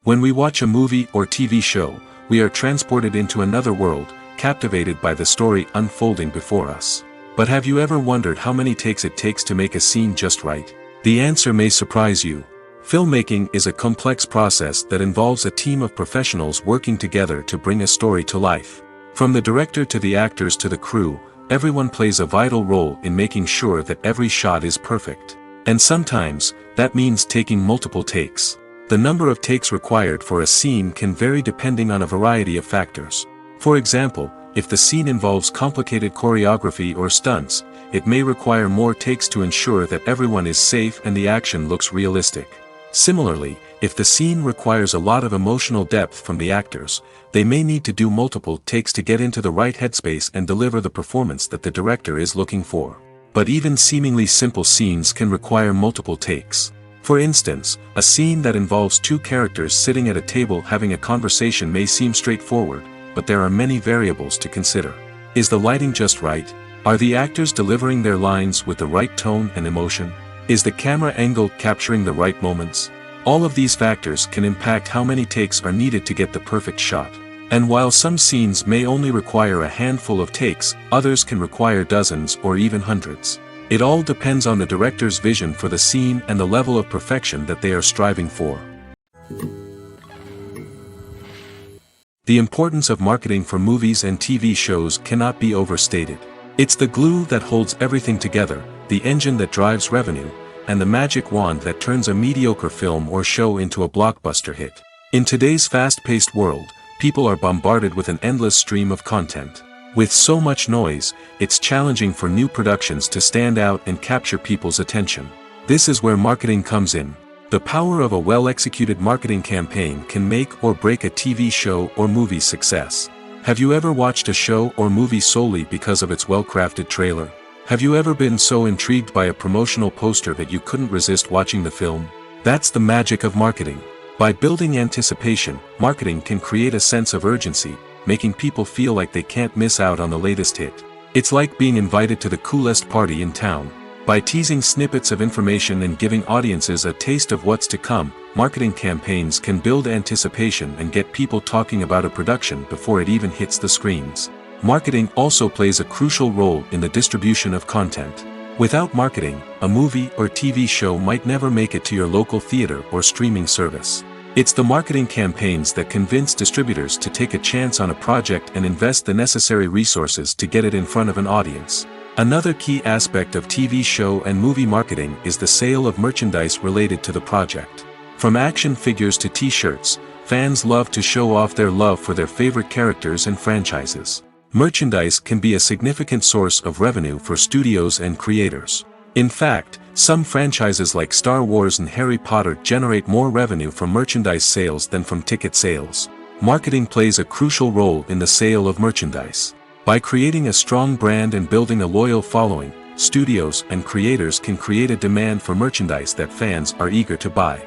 When we watch a movie or TV show, we are transported into another world, captivated by the story unfolding before us. But have you ever wondered how many takes it takes to make a scene just right? The answer may surprise you. Filmmaking is a complex process that involves a team of professionals working together to bring a story to life. From the director to the actors to the crew, everyone plays a vital role in making sure that every shot is perfect. And sometimes, that means taking multiple takes. The number of takes required for a scene can vary depending on a variety of factors. For example, if the scene involves complicated choreography or stunts, it may require more takes to ensure that everyone is safe and the action looks realistic. Similarly, if the scene requires a lot of emotional depth from the actors, they may need to do multiple takes to get into the right headspace and deliver the performance that the director is looking for. But even seemingly simple scenes can require multiple takes. For instance, a scene that involves two characters sitting at a table having a conversation may seem straightforward, but there are many variables to consider. Is the lighting just right? Are the actors delivering their lines with the right tone and emotion? Is the camera angle capturing the right moments? All of these factors can impact how many takes are needed to get the perfect shot. And while some scenes may only require a handful of takes, others can require dozens or even hundreds. It all depends on the director's vision for the scene and the level of perfection that they are striving for. The importance of marketing for movies and TV shows cannot be overstated. It's the glue that holds everything together, the engine that drives revenue, and the magic wand that turns a mediocre film or show into a blockbuster hit. In today's fast-paced world, people are bombarded with an endless stream of content. With so much noise, it's challenging for new productions to stand out and capture people's attention. This is where marketing comes in. The power of a well-executed marketing campaign can make or break a TV show or movie's success. Have you ever watched a show or movie solely because of its well-crafted trailer? Have you ever been so intrigued by a promotional poster that you couldn't resist watching the film? That's the magic of marketing. By building anticipation, marketing can create a sense of urgency, making people feel like they can't miss out on the latest hit. It's like being invited to the coolest party in town. By teasing snippets of information and giving audiences a taste of what's to come, marketing campaigns can build anticipation and get people talking about a production before it even hits the screens. Marketing also plays a crucial role in the distribution of content. Without marketing, a movie or TV show might never make it to your local theater or streaming service. It's the marketing campaigns that convince distributors to take a chance on a project and invest the necessary resources to get it in front of an audience. Another key aspect of TV show and movie marketing is the sale of merchandise related to the project. From action figures to t-shirts, fans love to show off their love for their favorite characters and franchises. Merchandise can be a significant source of revenue for studios and creators. In fact, some franchises like Star Wars and Harry Potter generate more revenue from merchandise sales than from ticket sales. Marketing plays a crucial role in the sale of merchandise. By creating a strong brand and building a loyal following, studios and creators can create a demand for merchandise that fans are eager to buy.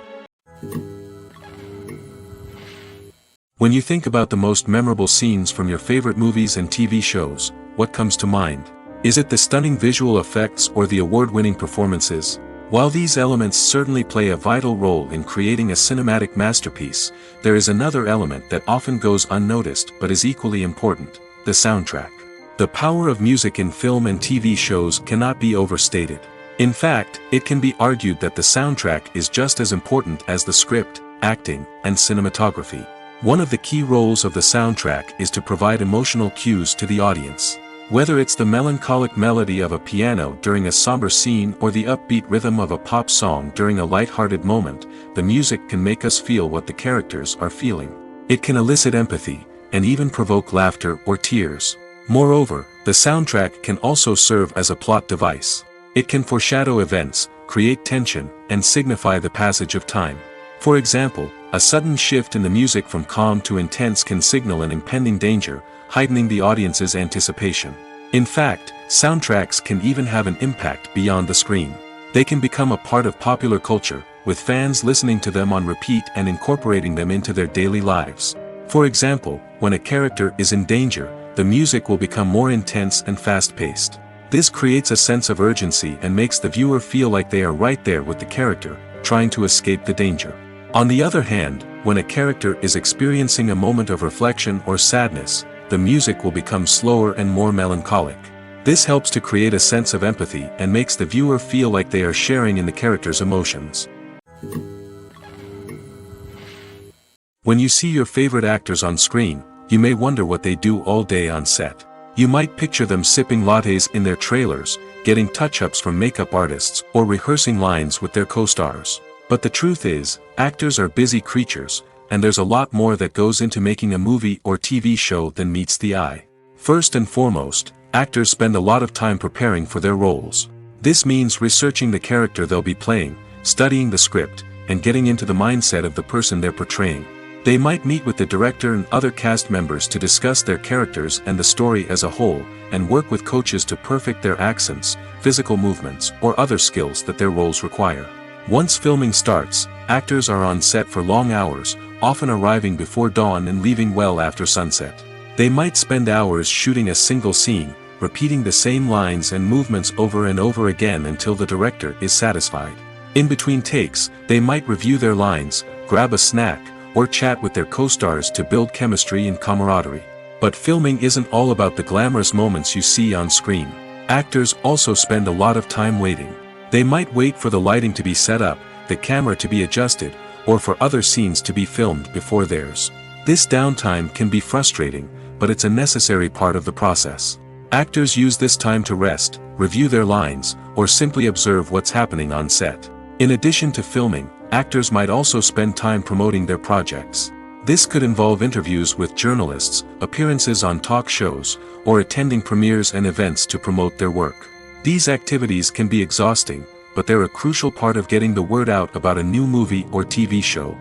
When you think about the most memorable scenes from your favorite movies and TV shows, what comes to mind? Is it the stunning visual effects or the award-winning performances? While these elements certainly play a vital role in creating a cinematic masterpiece, there is another element that often goes unnoticed but is equally important: the soundtrack. The power of music in film and TV shows cannot be overstated. In fact, it can be argued that the soundtrack is just as important as the script, acting, and cinematography. One of the key roles of the soundtrack is to provide emotional cues to the audience. Whether it's the melancholic melody of a piano during a somber scene or the upbeat rhythm of a pop song during a light-hearted moment, the music can make us feel what the characters are feeling. It can elicit empathy, and even provoke laughter or tears. Moreover, the soundtrack can also serve as a plot device. It can foreshadow events, create tension, and signify the passage of time. For example, a sudden shift in the music from calm to intense can signal an impending danger, heightening the audience's anticipation. In fact, soundtracks can even have an impact beyond the screen. They can become a part of popular culture, with fans listening to them on repeat and incorporating them into their daily lives. For example, when a character is in danger, the music will become more intense and fast-paced. This creates a sense of urgency and makes the viewer feel like they are right there with the character, trying to escape the danger. On the other hand, when a character is experiencing a moment of reflection or sadness, the music will become slower and more melancholic. This helps to create a sense of empathy and makes the viewer feel like they are sharing in the character's emotions. When you see your favorite actors on screen, you may wonder what they do all day on set. You might picture them sipping lattes in their trailers, getting touch-ups from makeup artists, or rehearsing lines with their co-stars. But the truth is, actors are busy creatures, and there's a lot more that goes into making a movie or TV show than meets the eye. First and foremost, actors spend a lot of time preparing for their roles. This means researching the character they'll be playing, studying the script, and getting into the mindset of the person they're portraying. They might meet with the director and other cast members to discuss their characters and the story as a whole, and work with coaches to perfect their accents, physical movements, or other skills that their roles require. Once filming starts, actors are on set for long hours, often arriving before dawn and leaving well after sunset. They might spend hours shooting a single scene, repeating the same lines and movements over and over again until the director is satisfied. In between takes, they might review their lines, grab a snack, or chat with their co-stars to build chemistry and camaraderie. But filming isn't all about the glamorous moments you see on screen. Actors also spend a lot of time waiting. They might wait for the lighting to be set up, the camera to be adjusted, or for other scenes to be filmed before theirs. This downtime can be frustrating, but it's a necessary part of the process. Actors use this time to rest, review their lines, or simply observe what's happening on set. In addition to filming, actors might also spend time promoting their projects. This could involve interviews with journalists, appearances on talk shows, or attending premieres and events to promote their work. These activities can be exhausting, but they're a crucial part of getting the word out about a new movie or TV show.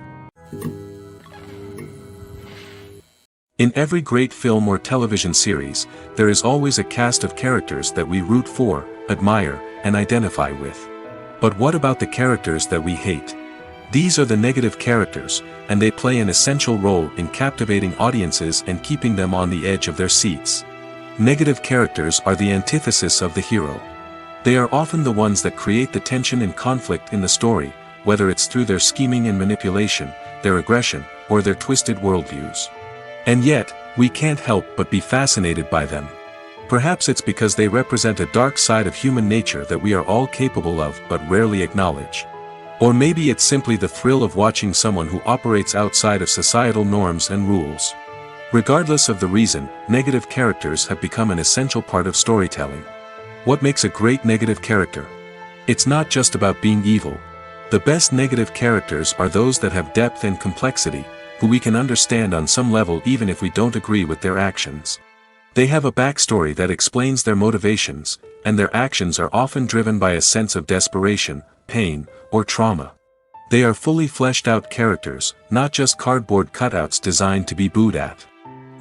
In every great film or television series, there is always a cast of characters that we root for, admire, and identify with. But what about the characters that we hate? These are the negative characters, and they play an essential role in captivating audiences and keeping them on the edge of their seats. Negative characters are the antithesis of the hero. They are often the ones that create the tension and conflict in the story, whether it's through their scheming and manipulation, their aggression, or their twisted worldviews. And yet, we can't help but be fascinated by them. Perhaps it's because they represent a dark side of human nature that we are all capable of but rarely acknowledge. Or maybe it's simply the thrill of watching someone who operates outside of societal norms and rules. Regardless of the reason, negative characters have become an essential part of storytelling. What makes a great negative character? It's not just about being evil. The best negative characters are those that have depth and complexity, who we can understand on some level even if we don't agree with their actions. They have a backstory that explains their motivations, and their actions are often driven by a sense of desperation, pain, or trauma. They are fully fleshed out characters, not just cardboard cutouts designed to be booed at.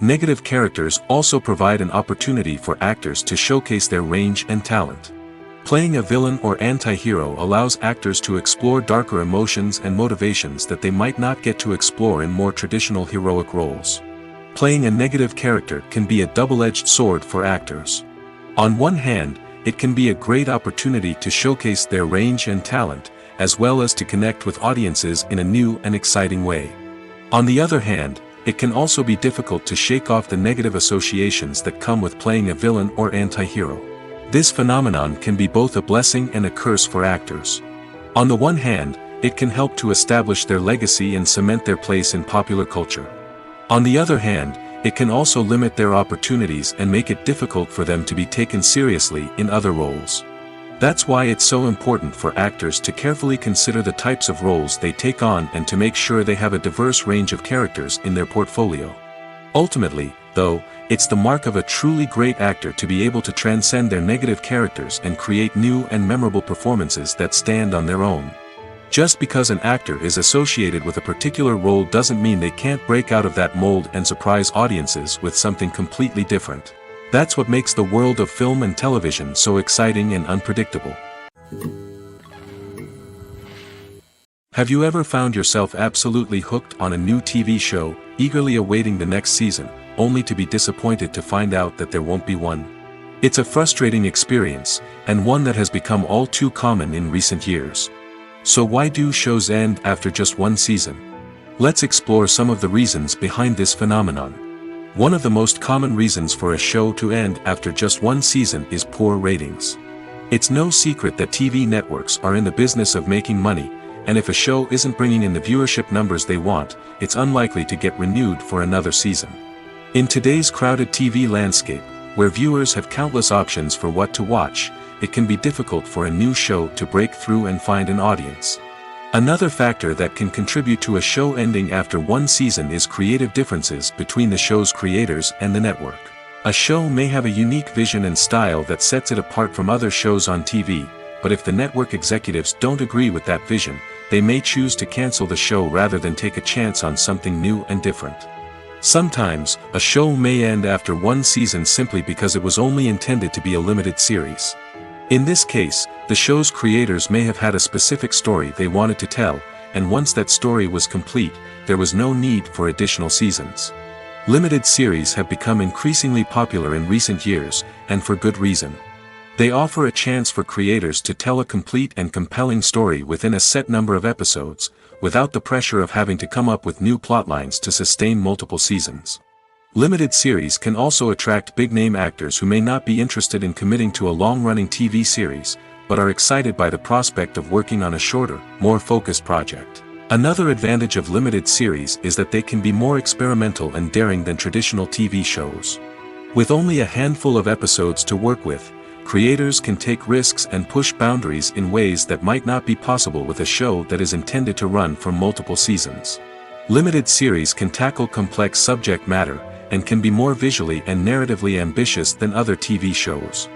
Negative characters also provide an opportunity for actors to showcase their range and talent. Playing a villain or anti-hero allows actors to explore darker emotions and motivations that they might not get to explore in more traditional heroic roles. Playing a negative character can be a double-edged sword for actors. On one hand, it can be a great opportunity to showcase their range and talent, as well as to connect with audiences in a new and exciting way. On the other hand, it can also be difficult to shake off the negative associations that come with playing a villain or anti-hero. This phenomenon can be both a blessing and a curse for actors. On the one hand, it can help to establish their legacy and cement their place in popular culture. On the other hand, it can also limit their opportunities and make it difficult for them to be taken seriously in other roles. That's why it's so important for actors to carefully consider the types of roles they take on and to make sure they have a diverse range of characters in their portfolio. Ultimately, though, it's the mark of a truly great actor to be able to transcend their negative characters and create new and memorable performances that stand on their own. Just because an actor is associated with a particular role doesn't mean they can't break out of that mold and surprise audiences with something completely different. That's what makes the world of film and television so exciting and unpredictable. Have you ever found yourself absolutely hooked on a new TV show, eagerly awaiting the next season, only to be disappointed to find out that there won't be one? It's a frustrating experience, and one that has become all too common in recent years. So why do shows end after just one season? Let's explore some of the reasons behind this phenomenon. One of the most common reasons for a show to end after just one season is poor ratings. It's no secret that TV networks are in the business of making money, and if a show isn't bringing in the viewership numbers they want, it's unlikely to get renewed for another season. In today's crowded TV landscape, where viewers have countless options for what to watch, it can be difficult for a new show to break through and find an audience. Another factor that can contribute to a show ending after one season is creative differences between the show's creators and the network. A show may have a unique vision and style that sets it apart from other shows on TV, but if the network executives don't agree with that vision, they may choose to cancel the show rather than take a chance on something new and different. Sometimes, a show may end after one season simply because it was only intended to be a limited series. In this case, the show's creators may have had a specific story they wanted to tell, and once that story was complete, there was no need for additional seasons. Limited series have become increasingly popular in recent years, and for good reason. They offer a chance for creators to tell a complete and compelling story within a set number of episodes, without the pressure of having to come up with new plotlines to sustain multiple seasons. Limited series can also attract big-name actors who may not be interested in committing to a long-running TV series, but are excited by the prospect of working on a shorter, more focused project. Another advantage of limited series is that they can be more experimental and daring than traditional TV shows. With only a handful of episodes to work with, creators can take risks and push boundaries in ways that might not be possible with a show that is intended to run for multiple seasons. Limited series can tackle complex subject matter, and can be more visually and narratively ambitious than other TV shows.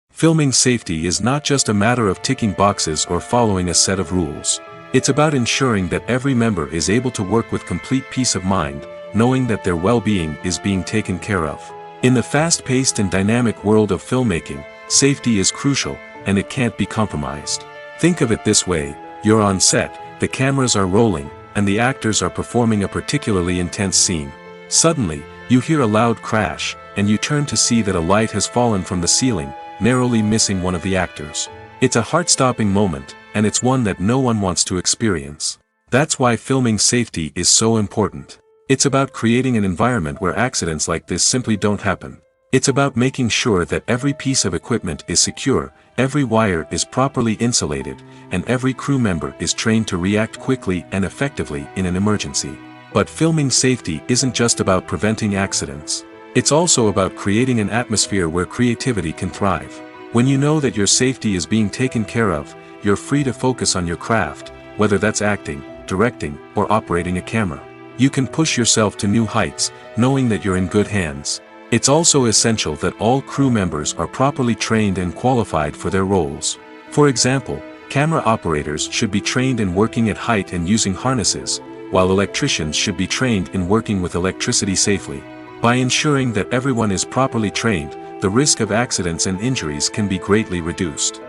Filming safety is not just a matter of ticking boxes or following a set of rules. It's about ensuring that every member is able to work with complete peace of mind, knowing that their well-being is being taken care of. In the fast-paced and dynamic world of filmmaking, safety is crucial, and it can't be compromised. Think of it this way: you're on set, the cameras are rolling, and the actors are performing a particularly intense scene. Suddenly, you hear a loud crash, and you turn to see that a light has fallen from the ceiling, narrowly missing one of the actors. It's a heart-stopping moment, and it's one that no one wants to experience. That's why filming safety is so important. It's about creating an environment where accidents like this simply don't happen. It's about making sure that every piece of equipment is secure, every wire is properly insulated, and every crew member is trained to react quickly and effectively in an emergency. But filming safety isn't just about preventing accidents. It's also about creating an atmosphere where creativity can thrive. When you know that your safety is being taken care of, you're free to focus on your craft, whether that's acting, directing, or operating a camera. You can push yourself to new heights, knowing that you're in good hands. It's also essential that all crew members are properly trained and qualified for their roles. For example, camera operators should be trained in working at height and using harnesses, while electricians should be trained in working with electricity safely. By ensuring that everyone is properly trained, the risk of accidents and injuries can be greatly reduced.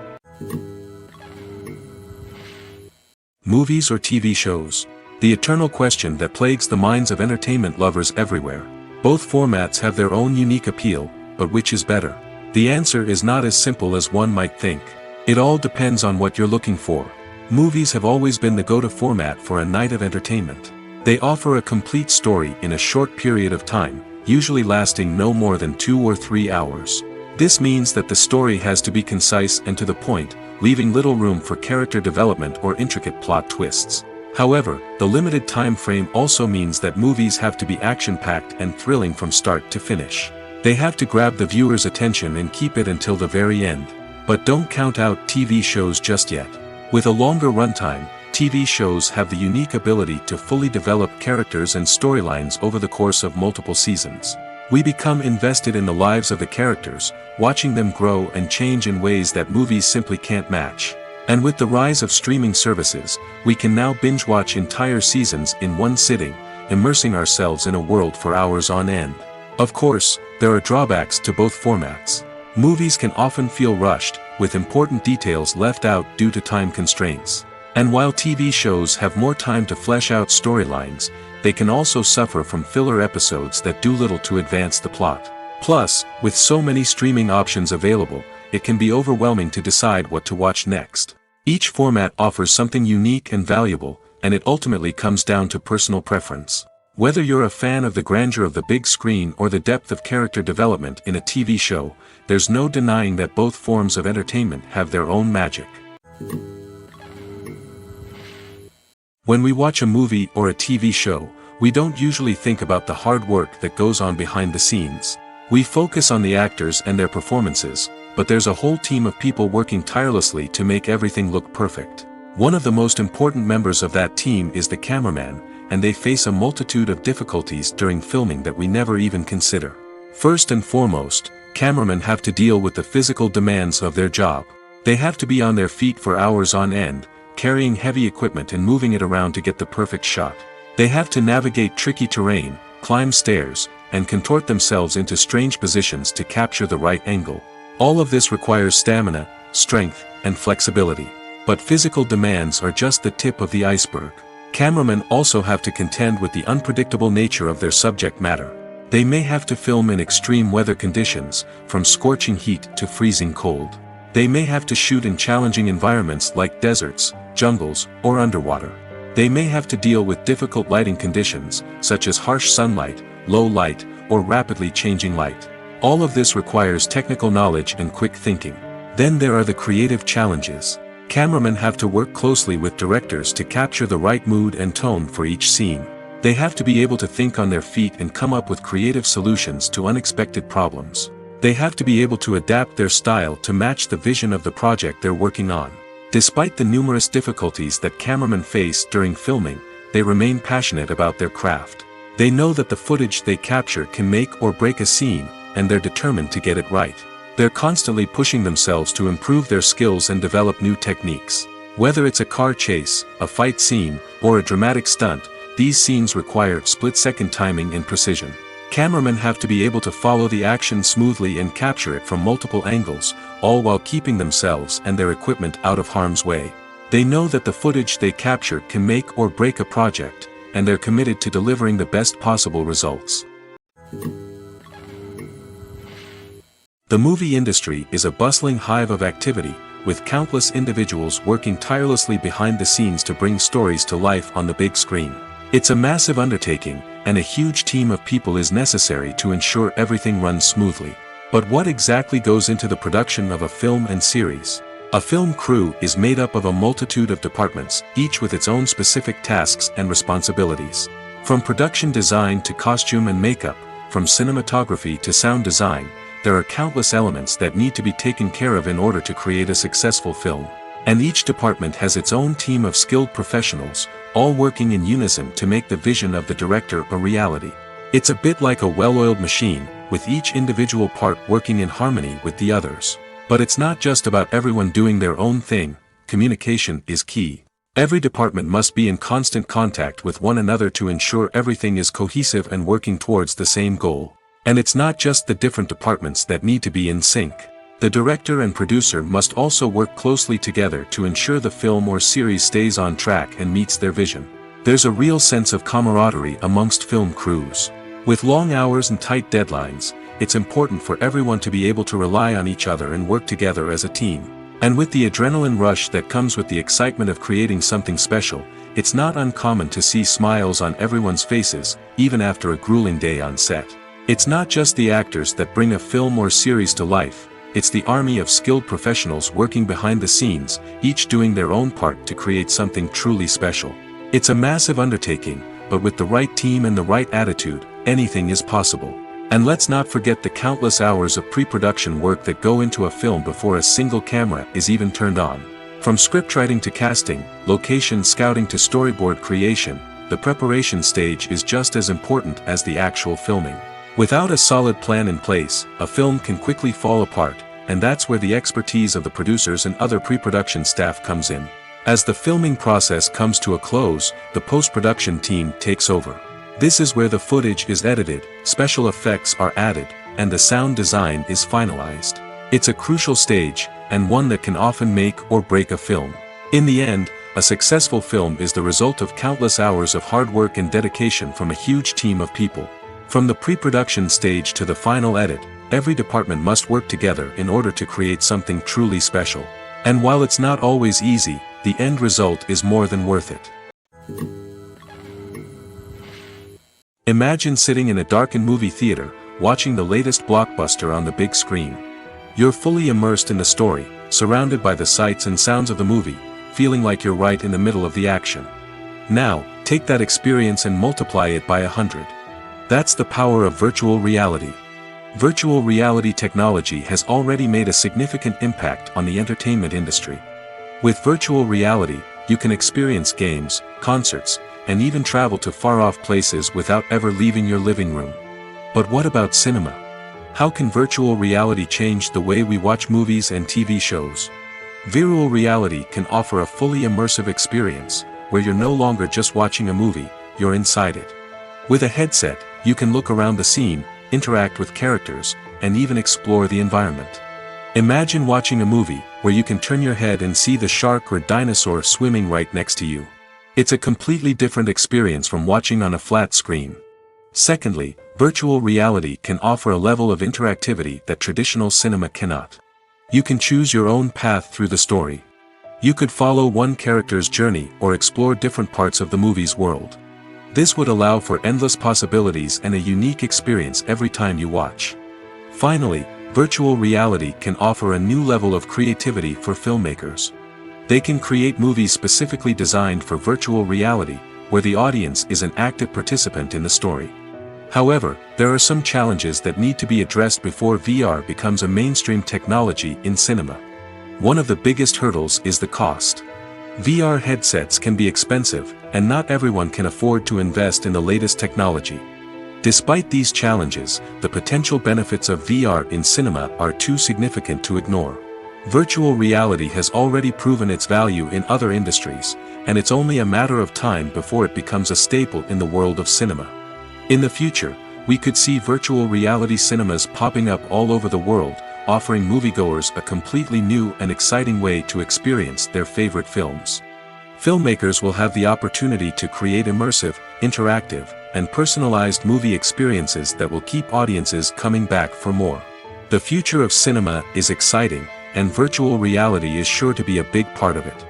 Movies or TV shows? The eternal question that plagues the minds of entertainment lovers everywhere. Both formats have their own unique appeal, but which is better? The answer is not as simple as one might think. It all depends on what you're looking for. Movies have always been the go-to format for a night of entertainment. They offer a complete story in a short period of time, usually lasting no more than 2 or 3 hours. This means that the story has to be concise and to the point, leaving little room for character development or intricate plot twists. However, the limited time frame also means that movies have to be action-packed and thrilling from start to finish. They have to grab the viewer's attention and keep it until the very end. But don't count out TV shows just yet. With a longer runtime, TV shows have the unique ability to fully develop characters and storylines over the course of multiple seasons. We become invested in the lives of the characters, watching them grow and change in ways that movies simply can't match. And with the rise of streaming services, we can now binge-watch entire seasons in one sitting, immersing ourselves in a world for hours on end. Of course, there are drawbacks to both formats. Movies can often feel rushed, with important details left out due to time constraints. And while TV shows have more time to flesh out storylines, they can also suffer from filler episodes that do little to advance the plot. Plus, with so many streaming options available, it can be overwhelming to decide what to watch next. Each format offers something unique and valuable, and it ultimately comes down to personal preference. Whether you're a fan of the grandeur of the big screen or the depth of character development in a TV show, there's no denying that both forms of entertainment have their own magic. When we watch a movie or a TV show, we don't usually think about the hard work that goes on behind the scenes. We focus on the actors and their performances, but there's a whole team of people working tirelessly to make everything look perfect. One of the most important members of that team is the cameraman, and they face a multitude of difficulties during filming that we never even consider. First and foremost, cameramen have to deal with the physical demands of their job. They have to be on their feet for hours on end, carrying heavy equipment and moving it around to get the perfect shot. They have to navigate tricky terrain, climb stairs, and contort themselves into strange positions to capture the right angle. All of this requires stamina, strength, and flexibility. But physical demands are just the tip of the iceberg. Cameramen also have to contend with the unpredictable nature of their subject matter. They may have to film in extreme weather conditions, from scorching heat to freezing cold. They may have to shoot in challenging environments like deserts, jungles, or underwater. They may have to deal with difficult lighting conditions, such as harsh sunlight, low light, or rapidly changing light. All of this requires technical knowledge and quick thinking. Then there are the creative challenges. Cameramen have to work closely with directors to capture the right mood and tone for each scene. They have to be able to think on their feet and come up with creative solutions to unexpected problems. They have to be able to adapt their style to match the vision of the project they're working on. Despite the numerous difficulties that cameramen face during filming, they remain passionate about their craft. They know that the footage they capture can make or break a scene, and they're determined to get it right. They're constantly pushing themselves to improve their skills and develop new techniques. Whether it's a car chase, a fight scene, or a dramatic stunt, these scenes require split-second timing and precision. Cameramen have to be able to follow the action smoothly and capture it from multiple angles, all while keeping themselves and their equipment out of harm's way. They know that the footage they capture can make or break a project, and they're committed to delivering the best possible results. The movie industry is a bustling hive of activity, with countless individuals working tirelessly behind the scenes to bring stories to life on the big screen. It's a massive undertaking, and a huge team of people is necessary to ensure everything runs smoothly. But what exactly goes into the production of a film and series? A film crew is made up of a multitude of departments, each with its own specific tasks and responsibilities. From production design to costume and makeup, from cinematography to sound design, there are countless elements that need to be taken care of in order to create a successful film. And each department has its own team of skilled professionals, all working in unison to make the vision of the director a reality. It's a bit like a well-oiled machine, with each individual part working in harmony with the others. But it's not just about everyone doing their own thing. Communication is key. Every department must be in constant contact with one another to ensure everything is cohesive and working towards the same goal. And it's not just the different departments that need to be in sync. The director and producer must also work closely together to ensure the film or series stays on track and meets their vision. There's a real sense of camaraderie amongst film crews. With long hours and tight deadlines, it's important for everyone to be able to rely on each other and work together as a team. And with the adrenaline rush that comes with the excitement of creating something special, it's not uncommon to see smiles on everyone's faces, even after a grueling day on set. It's not just the actors that bring a film or series to life. It's the army of skilled professionals working behind the scenes, each doing their own part to create something truly special. It's a massive undertaking, but with the right team and the right attitude, anything is possible. And let's not forget the countless hours of pre-production work that go into a film before a single camera is even turned on. From scriptwriting to casting, location scouting to storyboard creation, the preparation stage is just as important as the actual filming. Without a solid plan in place, a film can quickly fall apart, and that's where the expertise of the producers and other pre-production staff comes in. As the filming process comes to a close, the post-production team takes over. This is where the footage is edited, special effects are added, and the sound design is finalized. It's a crucial stage, and one that can often make or break a film. In the end, a successful film is the result of countless hours of hard work and dedication from a huge team of people. From the pre-production stage to the final edit, every department must work together in order to create something truly special. And while it's not always easy, the end result is more than worth it. Imagine sitting in a darkened movie theater, watching the latest blockbuster on the big screen. You're fully immersed in the story, surrounded by the sights and sounds of the movie, feeling like you're right in the middle of the action. Now, take that experience and multiply it by 100. That's the power of virtual reality. Virtual reality technology has already made a significant impact on the entertainment industry. With virtual reality, you can experience games, concerts, and even travel to far-off places without ever leaving your living room. But what about cinema? How can virtual reality change the way we watch movies and TV shows? Virtual reality can offer a fully immersive experience, where you're no longer just watching a movie, you're inside it. With a headset, you can look around the scene, interact with characters, and even explore the environment. Imagine watching a movie where you can turn your head and see the shark or dinosaur swimming right next to you. It's a completely different experience from watching on a flat screen. Secondly, virtual reality can offer a level of interactivity that traditional cinema cannot. You can choose your own path through the story. You could follow one character's journey or explore different parts of the movie's world. This would allow for endless possibilities and a unique experience every time you watch. Finally, virtual reality can offer a new level of creativity for filmmakers. They can create movies specifically designed for virtual reality, where the audience is an active participant in the story. However, there are some challenges that need to be addressed before VR becomes a mainstream technology in cinema. One of the biggest hurdles is the cost. VR headsets can be expensive, and not everyone can afford to invest in the latest technology. Despite these challenges, the potential benefits of VR in cinema are too significant to ignore. Virtual reality has already proven its value in other industries, and it's only a matter of time before it becomes a staple in the world of cinema. In the future, we could see virtual reality cinemas popping up all over the world, offering moviegoers a completely new and exciting way to experience their favorite films. Filmmakers will have the opportunity to create immersive, interactive, and personalized movie experiences that will keep audiences coming back for more. The future of cinema is exciting, and virtual reality is sure to be a big part of it.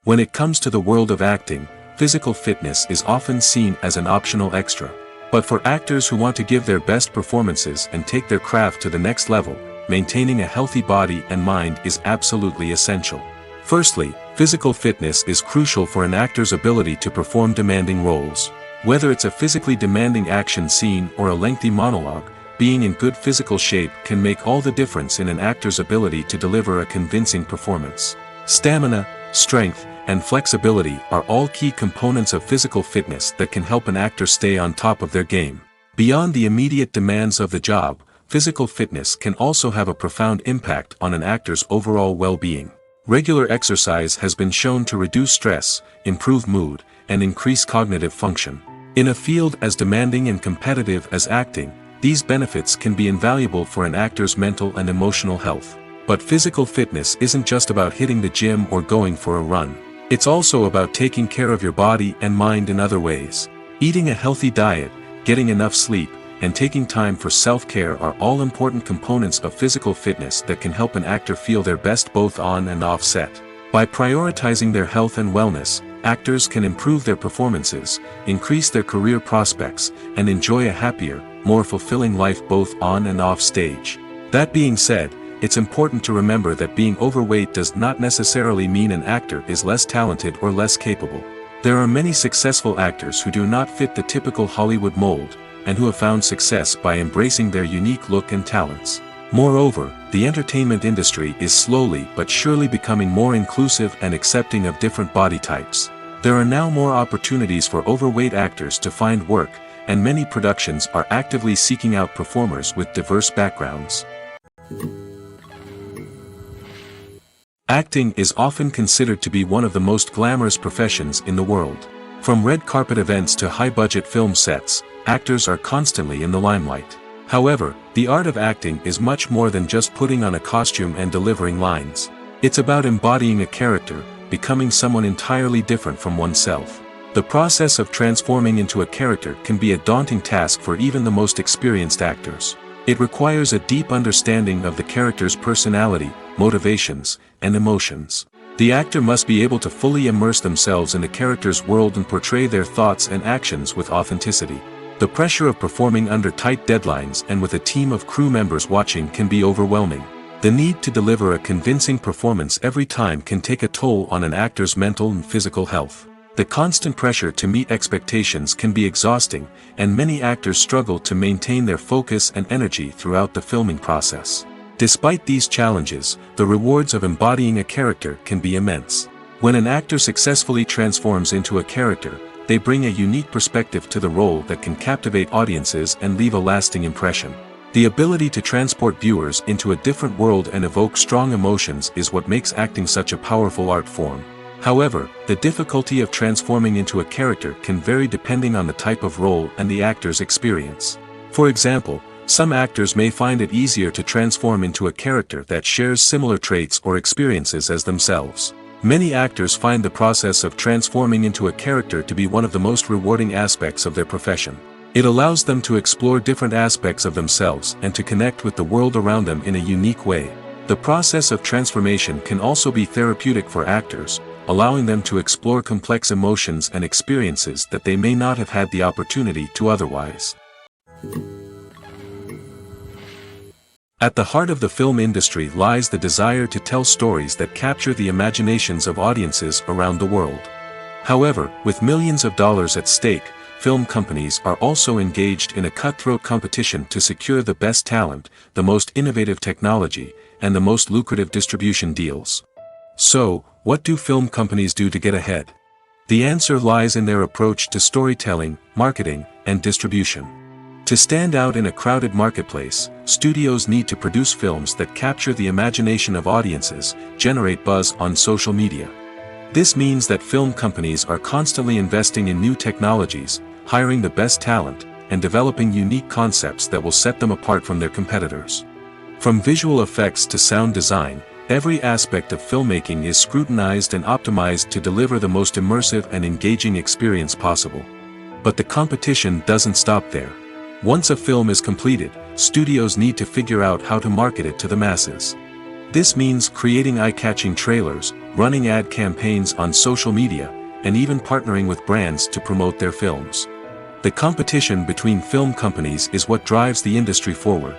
When it comes to the world of acting, physical fitness is often seen as an optional extra. But for actors who want to give their best performances and take their craft to the next level, maintaining a healthy body and mind is absolutely essential. Firstly, physical fitness is crucial for an actor's ability to perform demanding roles. Whether it's a physically demanding action scene or a lengthy monologue, being in good physical shape can make all the difference in an actor's ability to deliver a convincing performance. Stamina, strength, and flexibility are all key components of physical fitness that can help an actor stay on top of their game. Beyond the immediate demands of the job, physical fitness can also have a profound impact on an actor's overall well-being. Regular exercise has been shown to reduce stress, improve mood, and increase cognitive function. In a field as demanding and competitive as acting, these benefits can be invaluable for an actor's mental and emotional health. But physical fitness isn't just about hitting the gym or going for a run. It's also about taking care of your body and mind in other ways. Eating a healthy diet, getting enough sleep, and taking time for self-care are all important components of physical fitness that can help an actor feel their best both on and off set. By prioritizing their health and wellness, actors can improve their performances, increase their career prospects, and enjoy a happier, more fulfilling life both on and off stage. That being said, it's important to remember that being overweight does not necessarily mean an actor is less talented or less capable. There are many successful actors who do not fit the typical Hollywood mold, and who have found success by embracing their unique look and talents. Moreover, the entertainment industry is slowly but surely becoming more inclusive and accepting of different body types. There are now more opportunities for overweight actors to find work, and many productions are actively seeking out performers with diverse backgrounds. Acting is often considered to be one of the most glamorous professions in the world. From red carpet events to high-budget film sets, actors are constantly in the limelight. However, the art of acting is much more than just putting on a costume and delivering lines. It's about embodying a character, becoming someone entirely different from oneself. The process of transforming into a character can be a daunting task for even the most experienced actors. It requires a deep understanding of the character's personality, motivations, and emotions. The actor must be able to fully immerse themselves in the character's world and portray their thoughts and actions with authenticity. The pressure of performing under tight deadlines and with a team of crew members watching can be overwhelming. The need to deliver a convincing performance every time can take a toll on an actor's mental and physical health. The constant pressure to meet expectations can be exhausting, and many actors struggle to maintain their focus and energy throughout the filming process. Despite these challenges, the rewards of embodying a character can be immense. When an actor successfully transforms into a character, they bring a unique perspective to the role that can captivate audiences and leave a lasting impression. The ability to transport viewers into a different world and evoke strong emotions is what makes acting such a powerful art form. However, the difficulty of transforming into a character can vary depending on the type of role and the actor's experience. For example, some actors may find it easier to transform into a character that shares similar traits or experiences as themselves. Many actors find the process of transforming into a character to be one of the most rewarding aspects of their profession. It allows them to explore different aspects of themselves and to connect with the world around them in a unique way. The process of transformation can also be therapeutic for actors, allowing them to explore complex emotions and experiences that they may not have had the opportunity to otherwise. At the heart of the film industry lies the desire to tell stories that capture the imaginations of audiences around the world. However, with millions of dollars at stake, film companies are also engaged in a cutthroat competition to secure the best talent, the most innovative technology, and the most lucrative distribution deals. So, what do film companies do to get ahead? The answer lies in their approach to storytelling, marketing, and distribution. To stand out in a crowded marketplace, studios need to produce films that capture the imagination of audiences, generate buzz on social media. This means that film companies are constantly investing in new technologies, hiring the best talent, and developing unique concepts that will set them apart from their competitors. From visual effects to sound design, every aspect of filmmaking is scrutinized and optimized to deliver the most immersive and engaging experience possible. But the competition doesn't stop there. Once a film is completed, studios need to figure out how to market it to the masses. This means creating eye-catching trailers, running ad campaigns on social media, and even partnering with brands to promote their films. The competition between film companies is what drives the industry forward.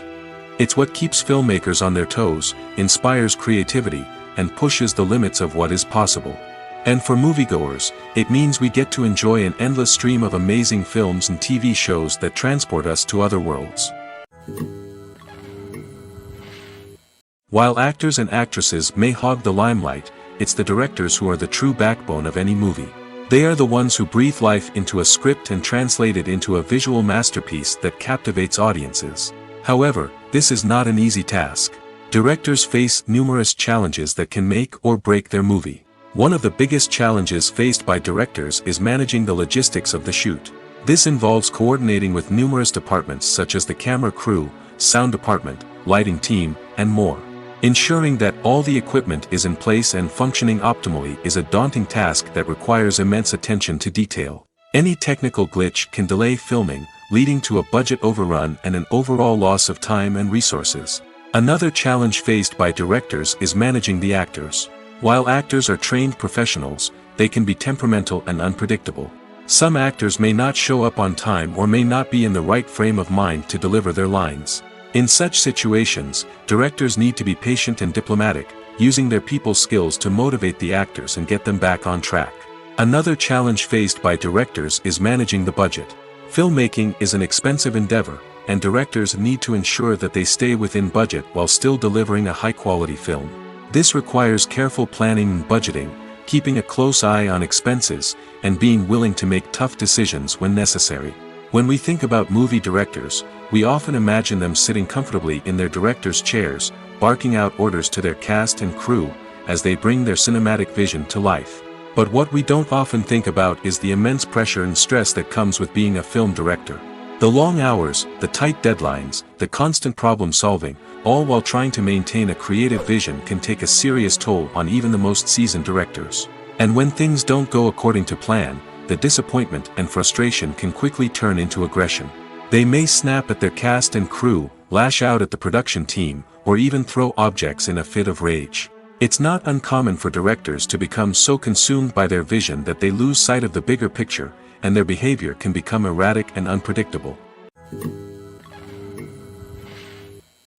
It's what keeps filmmakers on their toes, inspires creativity, and pushes the limits of what is possible. And for moviegoers, it means we get to enjoy an endless stream of amazing films and TV shows that transport us to other worlds. While actors and actresses may hog the limelight, it's the directors who are the true backbone of any movie. They are the ones who breathe life into a script and translate it into a visual masterpiece that captivates audiences. However, this is not an easy task. Directors face numerous challenges that can make or break their movie. One of the biggest challenges faced by directors is managing the logistics of the shoot. This involves coordinating with numerous departments such as the camera crew, sound department, lighting team, and more. Ensuring that all the equipment is in place and functioning optimally is a daunting task that requires immense attention to detail. Any technical glitch can delay filming, leading to a budget overrun and an overall loss of time and resources. Another challenge faced by directors is managing the actors. While actors are trained professionals, they can be temperamental and unpredictable. Some actors may not show up on time or may not be in the right frame of mind to deliver their lines. In such situations, directors need to be patient and diplomatic, using their people skills to motivate the actors and get them back on track. Another challenge faced by directors is managing the budget. Filmmaking is an expensive endeavor, and directors need to ensure that they stay within budget while still delivering a high-quality film. This requires careful planning and budgeting, keeping a close eye on expenses, and being willing to make tough decisions when necessary. When we think about movie directors, we often imagine them sitting comfortably in their director's chairs, barking out orders to their cast and crew, as they bring their cinematic vision to life. But what we don't often think about is the immense pressure and stress that comes with being a film director. The long hours, the tight deadlines, the constant problem solving, all while trying to maintain a creative vision can take a serious toll on even the most seasoned directors. And when things don't go according to plan, the disappointment and frustration can quickly turn into aggression. They may snap at their cast and crew, lash out at the production team, or even throw objects in a fit of rage. It's not uncommon for directors to become so consumed by their vision that they lose sight of the bigger picture, and their behavior can become erratic and unpredictable.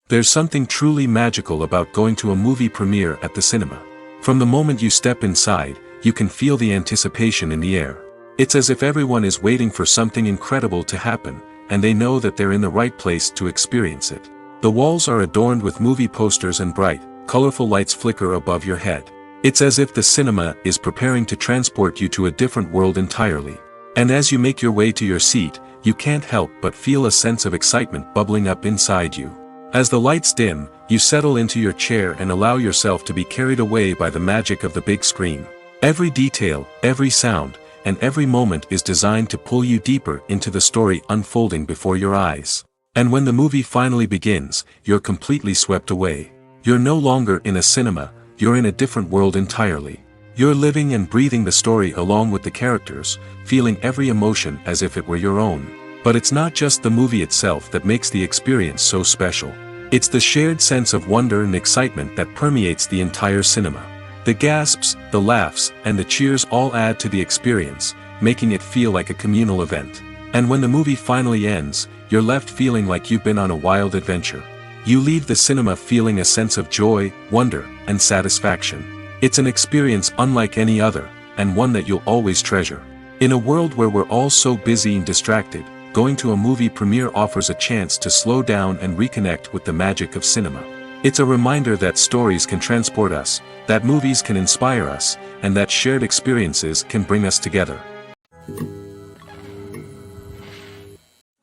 There's something truly magical about going to a movie premiere at the cinema. From the moment you step inside, you can feel the anticipation in the air. It's as if everyone is waiting for something incredible to happen, and they know that they're in the right place to experience it. The walls are adorned with movie posters and bright, colorful lights flicker above your head. It's as if the cinema is preparing to transport you to a different world entirely. And as you make your way to your seat, you can't help but feel a sense of excitement bubbling up inside you. As the lights dim, you settle into your chair and allow yourself to be carried away by the magic of the big screen. Every detail, every sound, and every moment is designed to pull you deeper into the story unfolding before your eyes. And when the movie finally begins, you're completely swept away. You're no longer in a cinema, you're in a different world entirely. You're living and breathing the story along with the characters, feeling every emotion as if it were your own. But it's not just the movie itself that makes the experience so special. It's the shared sense of wonder and excitement that permeates the entire cinema. The gasps, the laughs, and the cheers all add to the experience, making it feel like a communal event. And when the movie finally ends, you're left feeling like you've been on a wild adventure. You leave the cinema feeling a sense of joy, wonder, and satisfaction. It's an experience unlike any other, and one that you'll always treasure. In a world where we're all so busy and distracted, going to a movie premiere offers a chance to slow down and reconnect with the magic of cinema. It's a reminder that stories can transport us, that movies can inspire us, and that shared experiences can bring us together.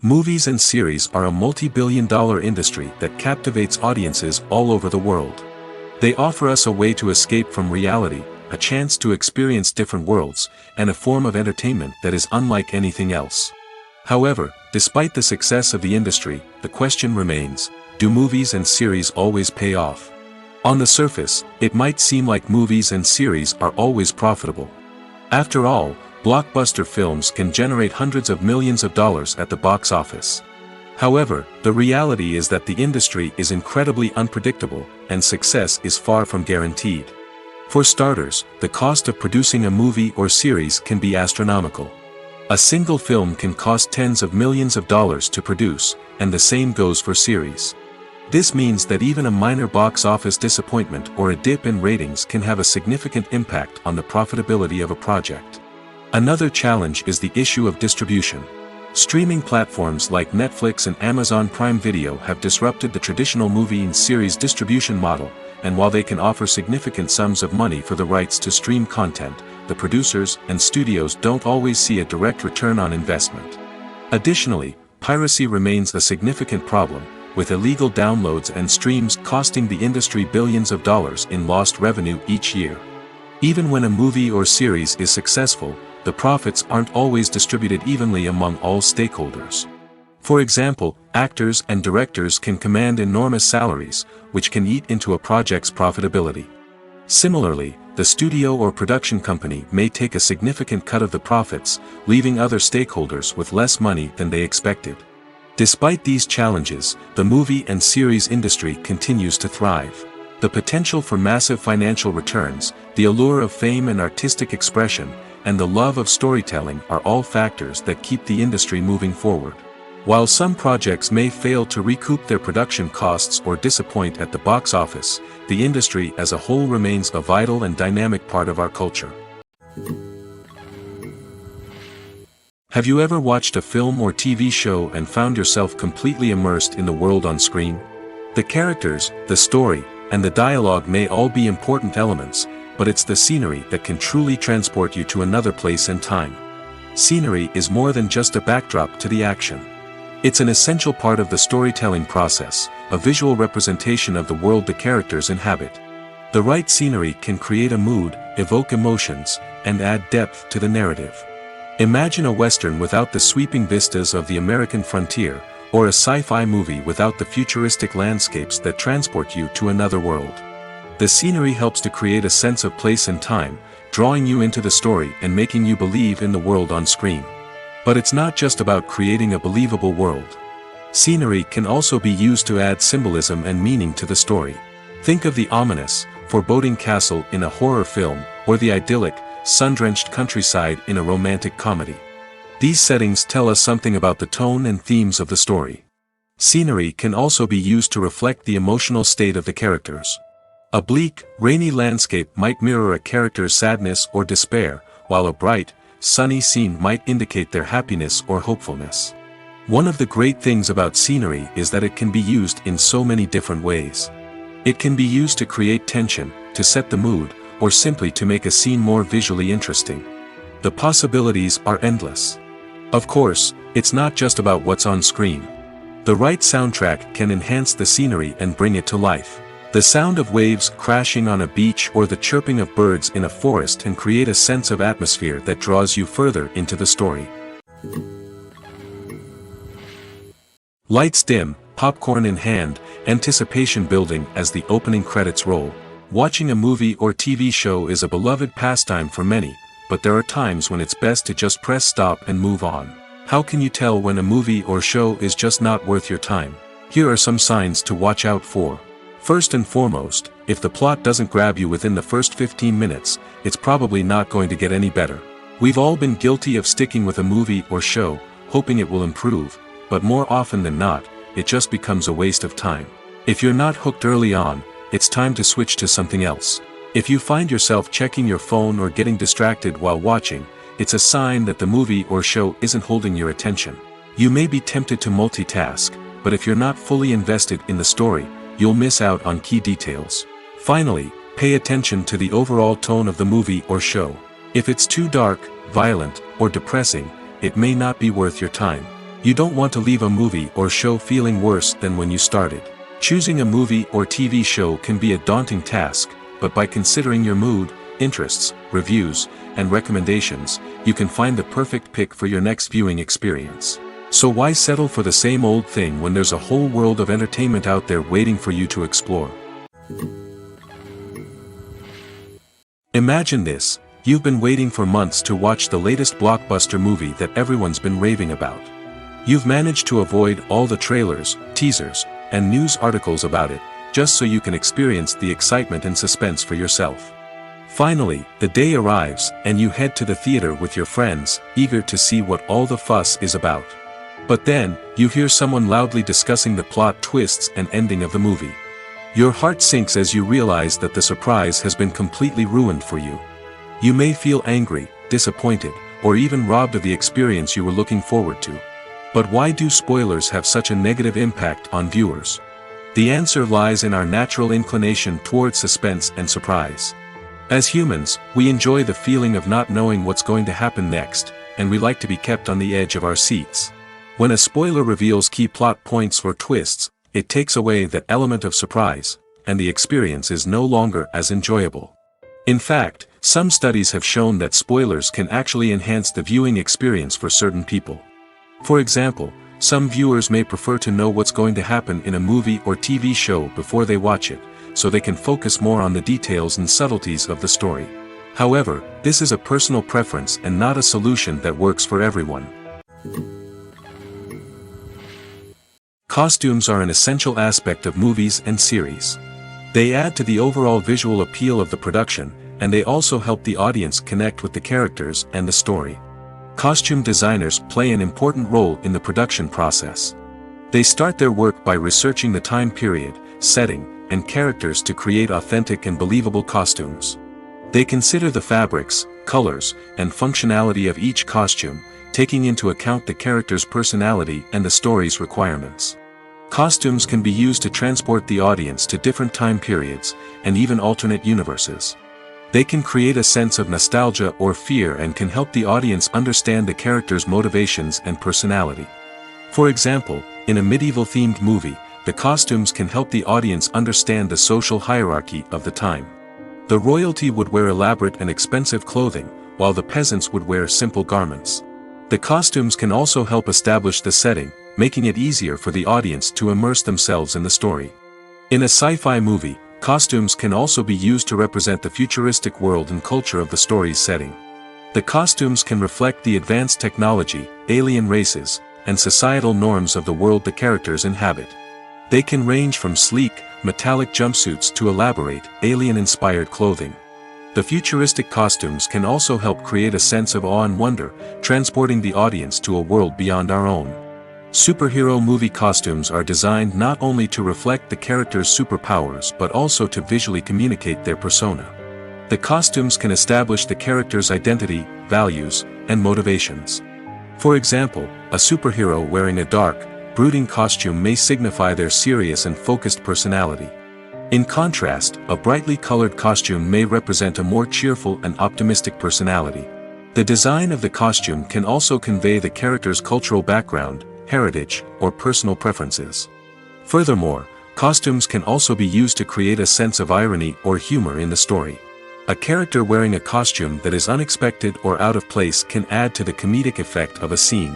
Movies and series are a multi-billion-dollar industry that captivates audiences all over the world. They offer us a way to escape from reality, a chance to experience different worlds, and a form of entertainment that is unlike anything else. However, despite the success of the industry, the question remains, do movies and series always pay off? On the surface, it might seem like movies and series are always profitable. After all, blockbuster films can generate hundreds of millions of dollars at the box office. However, the reality is that the industry is incredibly unpredictable, and success is far from guaranteed. For starters, the cost of producing a movie or series can be astronomical. A single film can cost tens of millions of dollars to produce, and the same goes for series. This means that even a minor box office disappointment or a dip in ratings can have a significant impact on the profitability of a project. Another challenge is the issue of distribution. Streaming platforms like Netflix and Amazon Prime Video have disrupted the traditional movie and series distribution model, and while they can offer significant sums of money for the rights to stream content, the producers and studios don't always see a direct return on investment. Additionally, piracy remains a significant problem, with illegal downloads and streams costing the industry billions of dollars in lost revenue each year. Even when a movie or series is successful, the profits aren't always distributed evenly among all stakeholders. For example, actors and directors can command enormous salaries, which can eat into a project's profitability. Similarly, the studio or production company may take a significant cut of the profits, leaving other stakeholders with less money than they expected. Despite these challenges, the movie and series industry continues to thrive. The potential for massive financial returns, the allure of fame and artistic expression, and the love of storytelling are all factors that keep the industry moving forward. While some projects may fail to recoup their production costs or disappoint at the box office, the industry as a whole remains a vital and dynamic part of our culture. Have you ever watched a film or TV show and found yourself completely immersed in the world on screen? The characters, the story, and the dialogue may all be important elements, but it's the scenery that can truly transport you to another place and time. Scenery is more than just a backdrop to the action. It's an essential part of the storytelling process, a visual representation of the world the characters inhabit. The right scenery can create a mood, evoke emotions, and add depth to the narrative. Imagine a Western without the sweeping vistas of the American frontier, or a sci-fi movie without the futuristic landscapes that transport you to another world. The scenery helps to create a sense of place and time, drawing you into the story and making you believe in the world on screen. But it's not just about creating a believable world. Scenery can also be used to add symbolism and meaning to the story. Think of the ominous, foreboding castle in a horror film, or the idyllic, sun-drenched countryside in a romantic comedy. These settings tell us something about the tone and themes of the story. Scenery can also be used to reflect the emotional state of the characters. A bleak, rainy landscape might mirror a character's sadness or despair, while a bright, sunny scene might indicate their happiness or hopefulness. One of the great things about scenery is that it can be used in so many different ways. It can be used to create tension, to set the mood, or simply to make a scene more visually interesting. The possibilities are endless. Of course, it's not just about what's on screen. The right soundtrack can enhance the scenery and bring it to life. The sound of waves crashing on a beach or the chirping of birds in a forest can create a sense of atmosphere that draws you further into the story. Lights dim, popcorn in hand, anticipation building as the opening credits roll. Watching a movie or TV show is a beloved pastime for many, but there are times when it's best to just press stop and move on. How can you tell when a movie or show is just not worth your time? Here are some signs to watch out for. First and foremost, if the plot doesn't grab you within the first 15 minutes, it's probably not going to get any better. We've all been guilty of sticking with a movie or show, hoping it will improve, but more often than not, it just becomes a waste of time. If you're not hooked early on, it's time to switch to something else. If you find yourself checking your phone or getting distracted while watching, it's a sign that the movie or show isn't holding your attention. You may be tempted to multitask, but if you're not fully invested in the story, you'll miss out on key details. Finally, pay attention to the overall tone of the movie or show. If it's too dark, violent, or depressing, it may not be worth your time. You don't want to leave a movie or show feeling worse than when you started. Choosing a movie or TV show can be a daunting task, but by considering your mood, interests, reviews, and recommendations, you can find the perfect pick for your next viewing experience. So why settle for the same old thing when there's a whole world of entertainment out there waiting for you to explore? Imagine this, you've been waiting for months to watch the latest blockbuster movie that everyone's been raving about. You've managed to avoid all the trailers, teasers, and news articles about it, just so you can experience the excitement and suspense for yourself. Finally, the day arrives, and you head to the theater with your friends, eager to see what all the fuss is about. But then, you hear someone loudly discussing the plot twists and ending of the movie. Your heart sinks as you realize that the surprise has been completely ruined for you. You may feel angry, disappointed, or even robbed of the experience you were looking forward to. But why do spoilers have such a negative impact on viewers? The answer lies in our natural inclination towards suspense and surprise. As humans, we enjoy the feeling of not knowing what's going to happen next, and we like to be kept on the edge of our seats. When a spoiler reveals key plot points or twists, it takes away that element of surprise, and the experience is no longer as enjoyable. In fact, some studies have shown that spoilers can actually enhance the viewing experience for certain people. For example, some viewers may prefer to know what's going to happen in a movie or TV show before they watch it, so they can focus more on the details and subtleties of the story. However, this is a personal preference and not a solution that works for everyone. Costumes are an essential aspect of movies and series. They add to the overall visual appeal of the production, and they also help the audience connect with the characters and the story. Costume designers play an important role in the production process. They start their work by researching the time period, setting, and characters to create authentic and believable costumes. They consider the fabrics, colors, and functionality of each costume, taking into account the character's personality and the story's requirements. Costumes can be used to transport the audience to different time periods, and even alternate universes. They can create a sense of nostalgia or fear and can help the audience understand the character's motivations and personality. For example, in a medieval-themed movie, the costumes can help the audience understand the social hierarchy of the time. The royalty would wear elaborate and expensive clothing, while the peasants would wear simple garments. The costumes can also help establish the setting, making it easier for the audience to immerse themselves in the story. In a sci-fi movie, costumes can also be used to represent the futuristic world and culture of the story's setting. The costumes can reflect the advanced technology, alien races, and societal norms of the world the characters inhabit. They can range from sleek, metallic jumpsuits to elaborate, alien-inspired clothing. The futuristic costumes can also help create a sense of awe and wonder, transporting the audience to a world beyond our own. Superhero movie costumes are designed not only to reflect the character's superpowers but also to visually communicate their persona. The costumes can establish the character's identity, values, and motivations. For example, a superhero wearing a dark, brooding costume may signify their serious and focused personality. In contrast, a brightly colored costume may represent a more cheerful and optimistic personality. The design of the costume can also convey the character's cultural background, heritage, or personal preferences. Furthermore, costumes can also be used to create a sense of irony or humor in the story. A character wearing a costume that is unexpected or out of place can add to the comedic effect of a scene.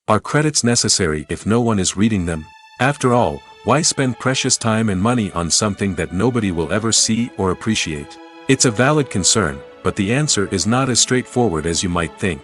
Are credits necessary if no one is reading them? After all, why spend precious time and money on something that nobody will ever see or appreciate? It's a valid concern, but the answer is not as straightforward as you might think.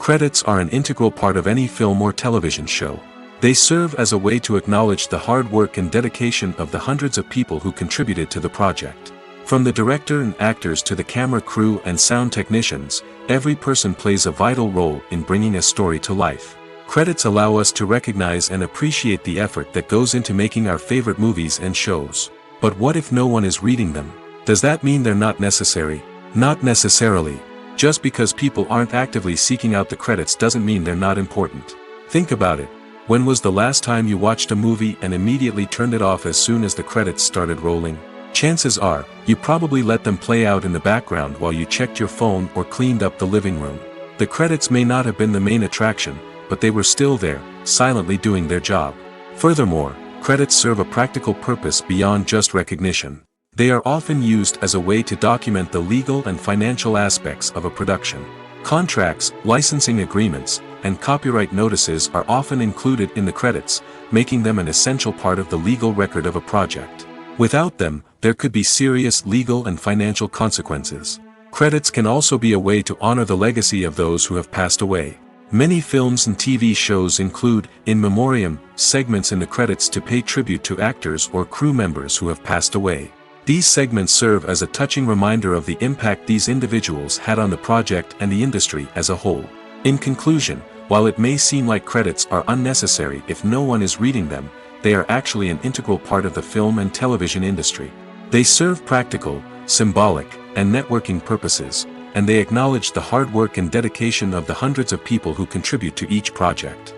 Credits are an integral part of any film or television show. They serve as a way to acknowledge the hard work and dedication of the hundreds of people who contributed to the project. From the director and actors to the camera crew and sound technicians, every person plays a vital role in bringing a story to life. Credits allow us to recognize and appreciate the effort that goes into making our favorite movies and shows. But what if no one is reading them? Does that mean they're not necessary? Not necessarily. Just because people aren't actively seeking out the credits doesn't mean they're not important. Think about it. When was the last time you watched a movie and immediately turned it off as soon as the credits started rolling? Chances are, you probably let them play out in the background while you checked your phone or cleaned up the living room. The credits may not have been the main attraction, but they were still there, silently doing their job. Furthermore, credits serve a practical purpose beyond just recognition. They are often used as a way to document the legal and financial aspects of a production. Contracts, licensing agreements, and copyright notices are often included in the credits, making them an essential part of the legal record of a project. Without them, there could be serious legal and financial consequences. Credits can also be a way to honor the legacy of those who have passed away. Many films and TV shows include, in memoriam, segments in the credits to pay tribute to actors or crew members who have passed away. These segments serve as a touching reminder of the impact these individuals had on the project and the industry as a whole. In conclusion, while it may seem like credits are unnecessary if no one is reading them, they are actually an integral part of the film and television industry. They serve practical, symbolic, and networking purposes, and they acknowledge the hard work and dedication of the hundreds of people who contribute to each project.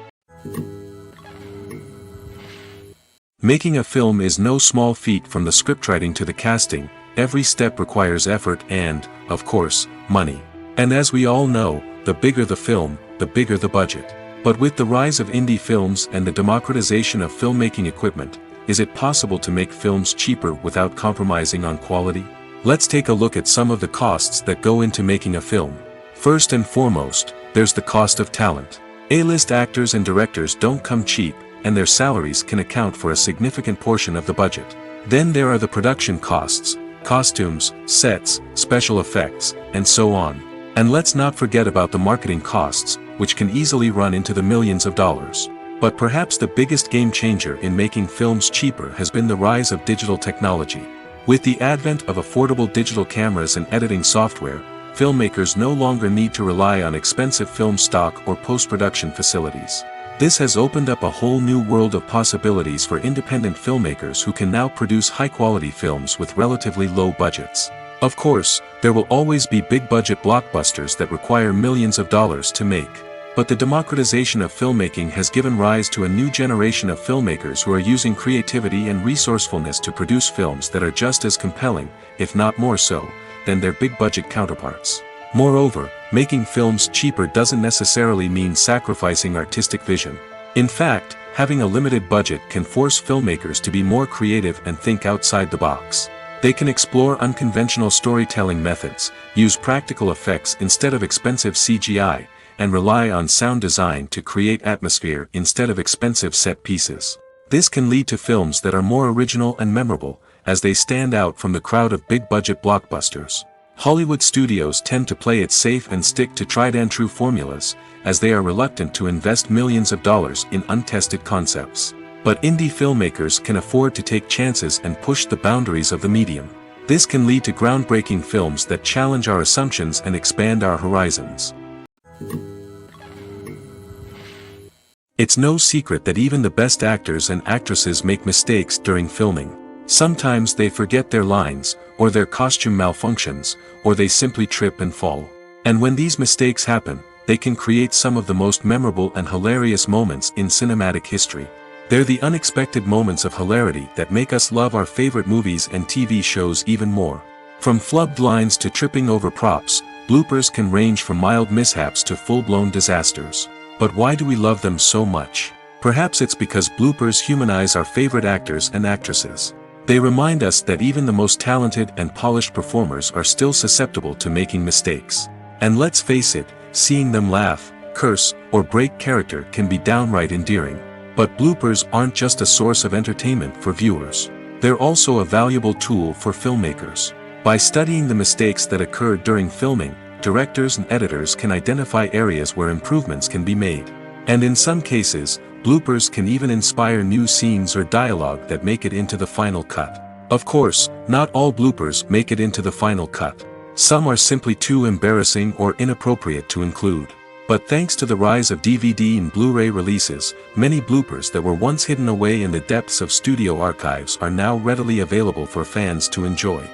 Making a film is no small feat. From the scriptwriting to the casting, every step requires effort and, of course, money. And as we all know, the bigger the film, the bigger the budget. But with the rise of indie films and the democratization of filmmaking equipment, is it possible to make films cheaper without compromising on quality? Let's take a look at some of the costs that go into making a film. First and foremost, there's the cost of talent. A-list actors and directors don't come cheap, and their salaries can account for a significant portion of the budget. Then there are the production costs, costumes, sets, special effects, and so on. And let's not forget about the marketing costs, which can easily run into the millions of dollars. But perhaps the biggest game changer in making films cheaper has been the rise of digital technology. With the advent of affordable digital cameras and editing software, filmmakers no longer need to rely on expensive film stock or post-production facilities. This has opened up a whole new world of possibilities for independent filmmakers who can now produce high-quality films with relatively low budgets. Of course, there will always be big-budget blockbusters that require millions of dollars to make. But the democratization of filmmaking has given rise to a new generation of filmmakers who are using creativity and resourcefulness to produce films that are just as compelling, if not more so, than their big-budget counterparts. Moreover, making films cheaper doesn't necessarily mean sacrificing artistic vision. In fact, having a limited budget can force filmmakers to be more creative and think outside the box. They can explore unconventional storytelling methods, use practical effects instead of expensive CGI, and rely on sound design to create atmosphere instead of expensive set pieces. This can lead to films that are more original and memorable, as they stand out from the crowd of big-budget blockbusters. Hollywood studios tend to play it safe and stick to tried-and-true formulas, as they are reluctant to invest millions of dollars in untested concepts. But indie filmmakers can afford to take chances and push the boundaries of the medium. This can lead to groundbreaking films that challenge our assumptions and expand our horizons. It's no secret that even the best actors and actresses make mistakes during filming. Sometimes they forget their lines, or their costume malfunctions, or they simply trip and fall. And when these mistakes happen, they can create some of the most memorable and hilarious moments in cinematic history. They're the unexpected moments of hilarity that make us love our favorite movies and TV shows even more. From flubbed lines to tripping over props, bloopers can range from mild mishaps to full-blown disasters. But why do we love them so much? Perhaps it's because bloopers humanize our favorite actors and actresses. They remind us that even the most talented and polished performers are still susceptible to making mistakes. And let's face it, seeing them laugh, curse, or break character can be downright endearing. But bloopers aren't just a source of entertainment for viewers. They're also a valuable tool for filmmakers. By studying the mistakes that occurred during filming, directors and editors can identify areas where improvements can be made. And in some cases, bloopers can even inspire new scenes or dialogue that make it into the final cut. Of course, not all bloopers make it into the final cut. Some are simply too embarrassing or inappropriate to include. But thanks to the rise of DVD and Blu-ray releases, many bloopers that were once hidden away in the depths of studio archives are now readily available for fans to enjoy.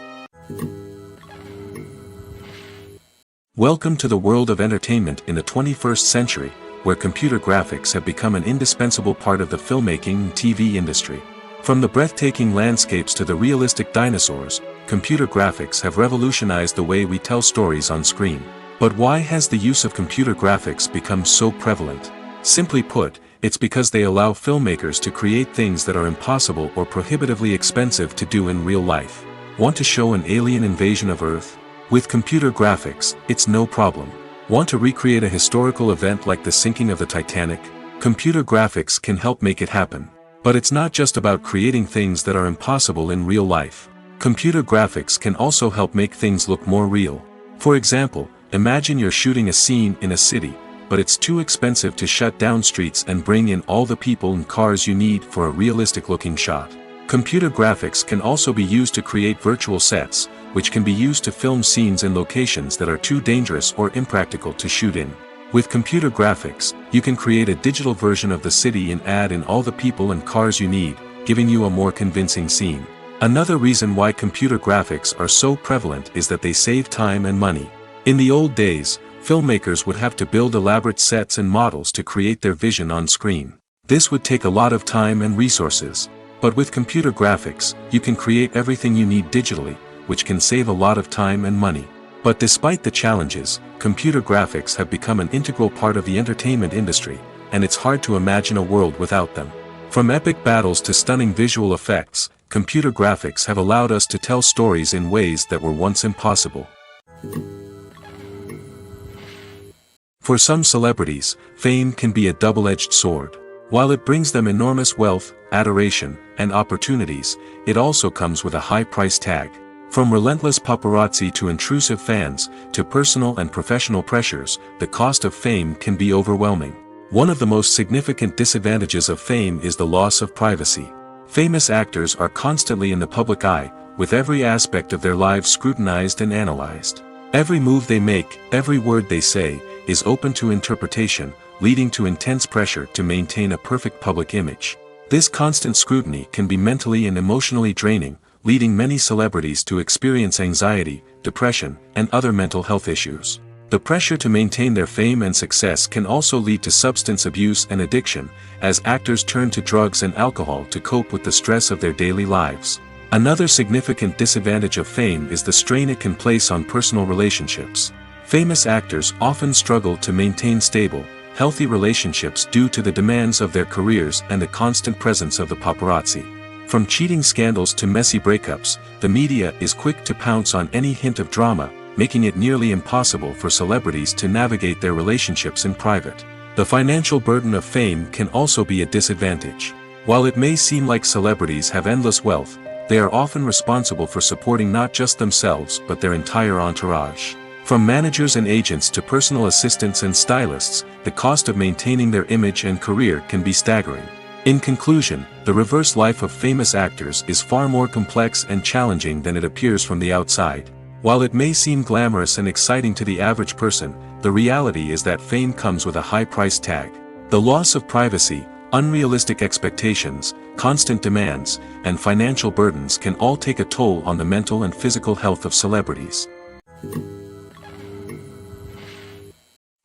Welcome to the world of entertainment in the 21st century, where computer graphics have become an indispensable part of the filmmaking and TV industry. From the breathtaking landscapes to the realistic dinosaurs, computer graphics have revolutionized the way we tell stories on screen. But why has the use of computer graphics become so prevalent? Simply put, it's because they allow filmmakers to create things that are impossible or prohibitively expensive to do in real life. Want to show an alien invasion of Earth? With computer graphics, it's no problem. Want to recreate a historical event like the sinking of the Titanic? Computer graphics can help make it happen. But it's not just about creating things that are impossible in real life. Computer graphics can also help make things look more real. For example, imagine you're shooting a scene in a city, but it's too expensive to shut down streets and bring in all the people and cars you need for a realistic-looking shot. Computer graphics can also be used to create virtual sets, which can be used to film scenes in locations that are too dangerous or impractical to shoot in. With computer graphics, you can create a digital version of the city and add in all the people and cars you need, giving you a more convincing scene. Another reason why computer graphics are so prevalent is that they save time and money. In the old days, filmmakers would have to build elaborate sets and models to create their vision on screen. This would take a lot of time and resources. But with computer graphics, you can create everything you need digitally, which can save a lot of time and money. But despite the challenges, computer graphics have become an integral part of the entertainment industry, and it's hard to imagine a world without them. From epic battles to stunning visual effects, computer graphics have allowed us to tell stories in ways that were once impossible. For some celebrities, fame can be a double-edged sword. While it brings them enormous wealth, adoration, and opportunities, it also comes with a high price tag. From relentless paparazzi to intrusive fans, to personal and professional pressures, the cost of fame can be overwhelming. One of the most significant disadvantages of fame is the loss of privacy. Famous actors are constantly in the public eye, with every aspect of their lives scrutinized and analyzed. Every move they make, every word they say, is open to interpretation, leading to intense pressure to maintain a perfect public image. This constant scrutiny can be mentally and emotionally draining, leading many celebrities to experience anxiety, depression, and other mental health issues. The pressure to maintain their fame and success can also lead to substance abuse and addiction, as actors turn to drugs and alcohol to cope with the stress of their daily lives. Another significant disadvantage of fame is the strain it can place on personal relationships. Famous actors often struggle to maintain stable, healthy relationships due to the demands of their careers and the constant presence of the paparazzi. From cheating scandals to messy breakups, the media is quick to pounce on any hint of drama, making it nearly impossible for celebrities to navigate their relationships in private. The financial burden of fame can also be a disadvantage. While it may seem like celebrities have endless wealth, they are often responsible for supporting not just themselves but their entire entourage. From managers and agents to personal assistants and stylists, the cost of maintaining their image and career can be staggering. In conclusion, the reverse life of famous actors is far more complex and challenging than it appears from the outside. While it may seem glamorous and exciting to the average person, the reality is that fame comes with a high price tag. The loss of privacy, unrealistic expectations, constant demands, and financial burdens can all take a toll on the mental and physical health of celebrities.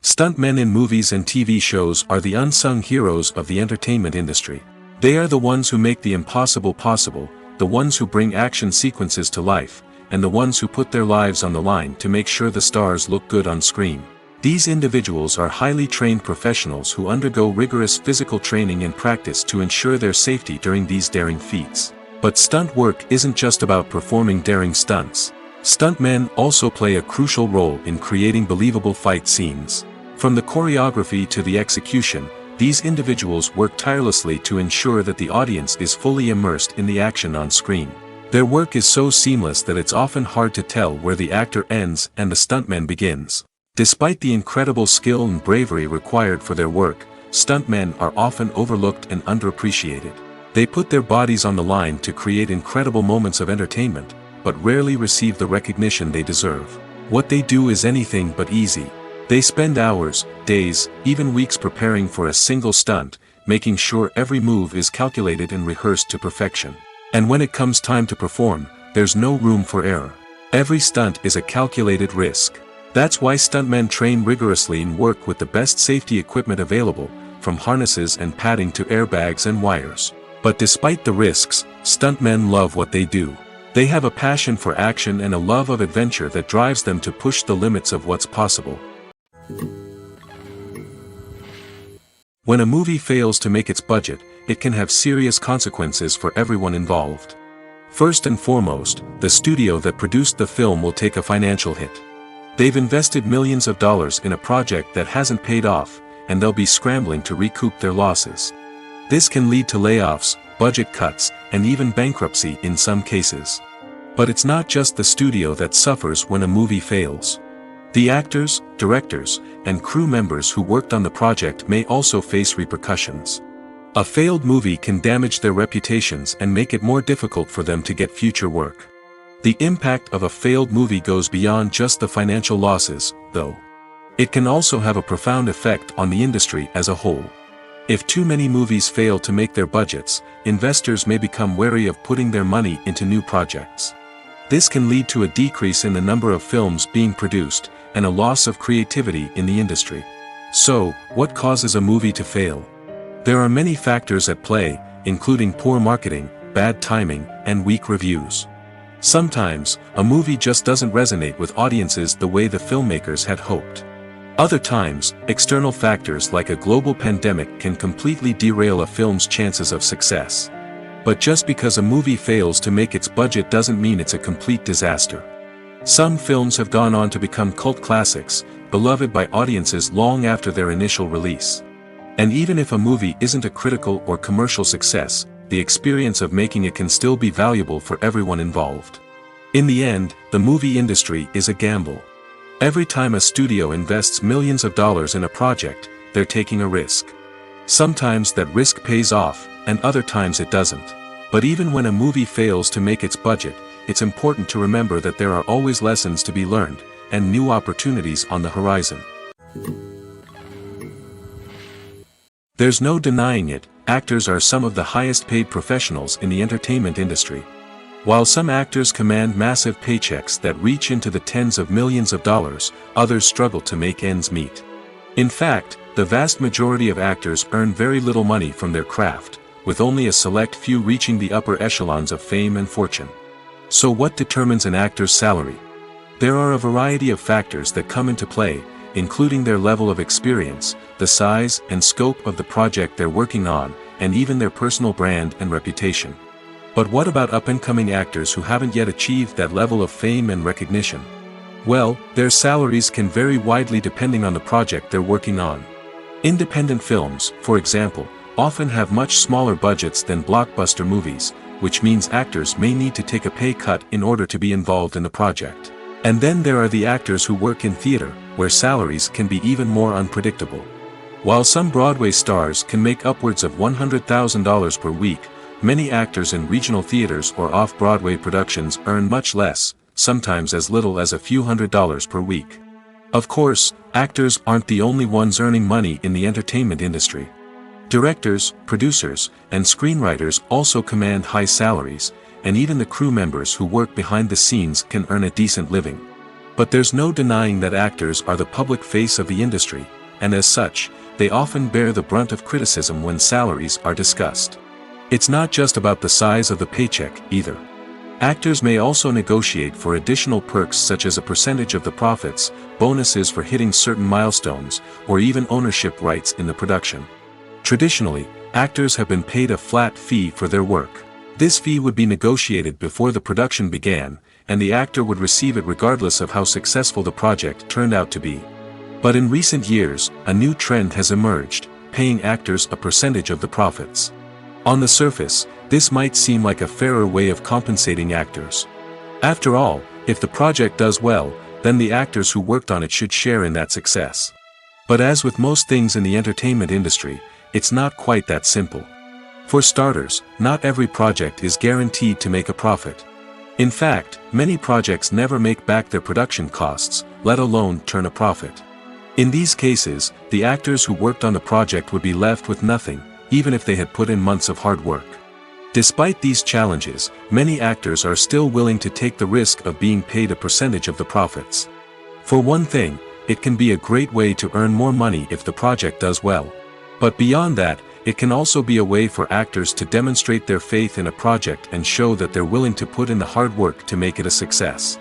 Stuntmen in movies and TV shows are the unsung heroes of the entertainment industry. They are the ones who make the impossible possible, the ones who bring action sequences to life, and the ones who put their lives on the line to make sure the stars look good on screen. These individuals are highly trained professionals who undergo rigorous physical training and practice to ensure their safety during these daring feats. But stunt work isn't just about performing daring stunts. Stuntmen also play a crucial role in creating believable fight scenes. From the choreography to the execution, these individuals work tirelessly to ensure that the audience is fully immersed in the action on screen. Their work is so seamless that it's often hard to tell where the actor ends and the stuntman begins. Despite the incredible skill and bravery required for their work, stuntmen are often overlooked and underappreciated. They put their bodies on the line to create incredible moments of entertainment, but rarely receive the recognition they deserve. What they do is anything but easy. They spend hours, days, even weeks preparing for a single stunt, making sure every move is calculated and rehearsed to perfection. And when it comes time to perform, there's no room for error. Every stunt is a calculated risk. That's why stuntmen train rigorously and work with the best safety equipment available, from harnesses and padding to airbags and wires. But despite the risks, stuntmen love what they do. They have a passion for action and a love of adventure that drives them to push the limits of what's possible. When a movie fails to make its budget, it can have serious consequences for everyone involved. First and foremost, the studio that produced the film will take a financial hit. They've invested millions of dollars in a project that hasn't paid off, and they'll be scrambling to recoup their losses. This can lead to layoffs, budget cuts, and even bankruptcy in some cases. But it's not just the studio that suffers when a movie fails. The actors, directors, and crew members who worked on the project may also face repercussions. A failed movie can damage their reputations and make it more difficult for them to get future work. The impact of a failed movie goes beyond just the financial losses, though. It can also have a profound effect on the industry as a whole. If too many movies fail to make their budgets, investors may become wary of putting their money into new projects. This can lead to a decrease in the number of films being produced, and a loss of creativity in the industry. So, what causes a movie to fail? There are many factors at play, including poor marketing, bad timing, and weak reviews. Sometimes, a movie just doesn't resonate with audiences the way the filmmakers had hoped. Other times, external factors like a global pandemic can completely derail a film's chances of success. But just because a movie fails to make its budget doesn't mean it's a complete disaster. Some films have gone on to become cult classics, beloved by audiences long after their initial release. And even if a movie isn't a critical or commercial success, the experience of making it can still be valuable for everyone involved. In the end, the movie industry is a gamble. Every time a studio invests millions of dollars in a project, they're taking a risk. Sometimes that risk pays off, and other times it doesn't. But even when a movie fails to make its budget, it's important to remember that there are always lessons to be learned, and new opportunities on the horizon. There's no denying it, actors are some of the highest paid professionals in the entertainment industry. While some actors command massive paychecks that reach into the tens of millions of dollars, others struggle to make ends meet. In fact, the vast majority of actors earn very little money from their craft, with only a select few reaching the upper echelons of fame and fortune. So what determines an actor's salary? There are a variety of factors that come into play, including their level of experience, the size and scope of the project they're working on, and even their personal brand and reputation. But what about up-and-coming actors who haven't yet achieved that level of fame and recognition? Well, their salaries can vary widely depending on the project they're working on. Independent films, for example, often have much smaller budgets than blockbuster movies, which means actors may need to take a pay cut in order to be involved in the project. And then there are the actors who work in theater, where salaries can be even more unpredictable. While some Broadway stars can make upwards of $100,000 per week, many actors in regional theaters or off-Broadway productions earn much less, sometimes as little as a few $100s per week. Of course, actors aren't the only ones earning money in the entertainment industry. Directors, producers, and screenwriters also command high salaries, and even the crew members who work behind the scenes can earn a decent living. But there's no denying that actors are the public face of the industry, and as such, they often bear the brunt of criticism when salaries are discussed. It's not just about the size of the paycheck, either. Actors may also negotiate for additional perks such as a percentage of the profits, bonuses for hitting certain milestones, or even ownership rights in the production. Traditionally, actors have been paid a flat fee for their work. This fee would be negotiated before the production began, and the actor would receive it regardless of how successful the project turned out to be. But in recent years, a new trend has emerged, paying actors a percentage of the profits. On the surface, this might seem like a fairer way of compensating actors. After all, if the project does well, then the actors who worked on it should share in that success. But as with most things in the entertainment industry, it's not quite that simple. For starters, not every project is guaranteed to make a profit. In fact, many projects never make back their production costs, let alone turn a profit. In these cases, the actors who worked on the project would be left with nothing, even if they had put in months of hard work. Despite these challenges, many actors are still willing to take the risk of being paid a percentage of the profits. For one thing, it can be a great way to earn more money if the project does well. But beyond that, it can also be a way for actors to demonstrate their faith in a project and show that they're willing to put in the hard work to make it a success.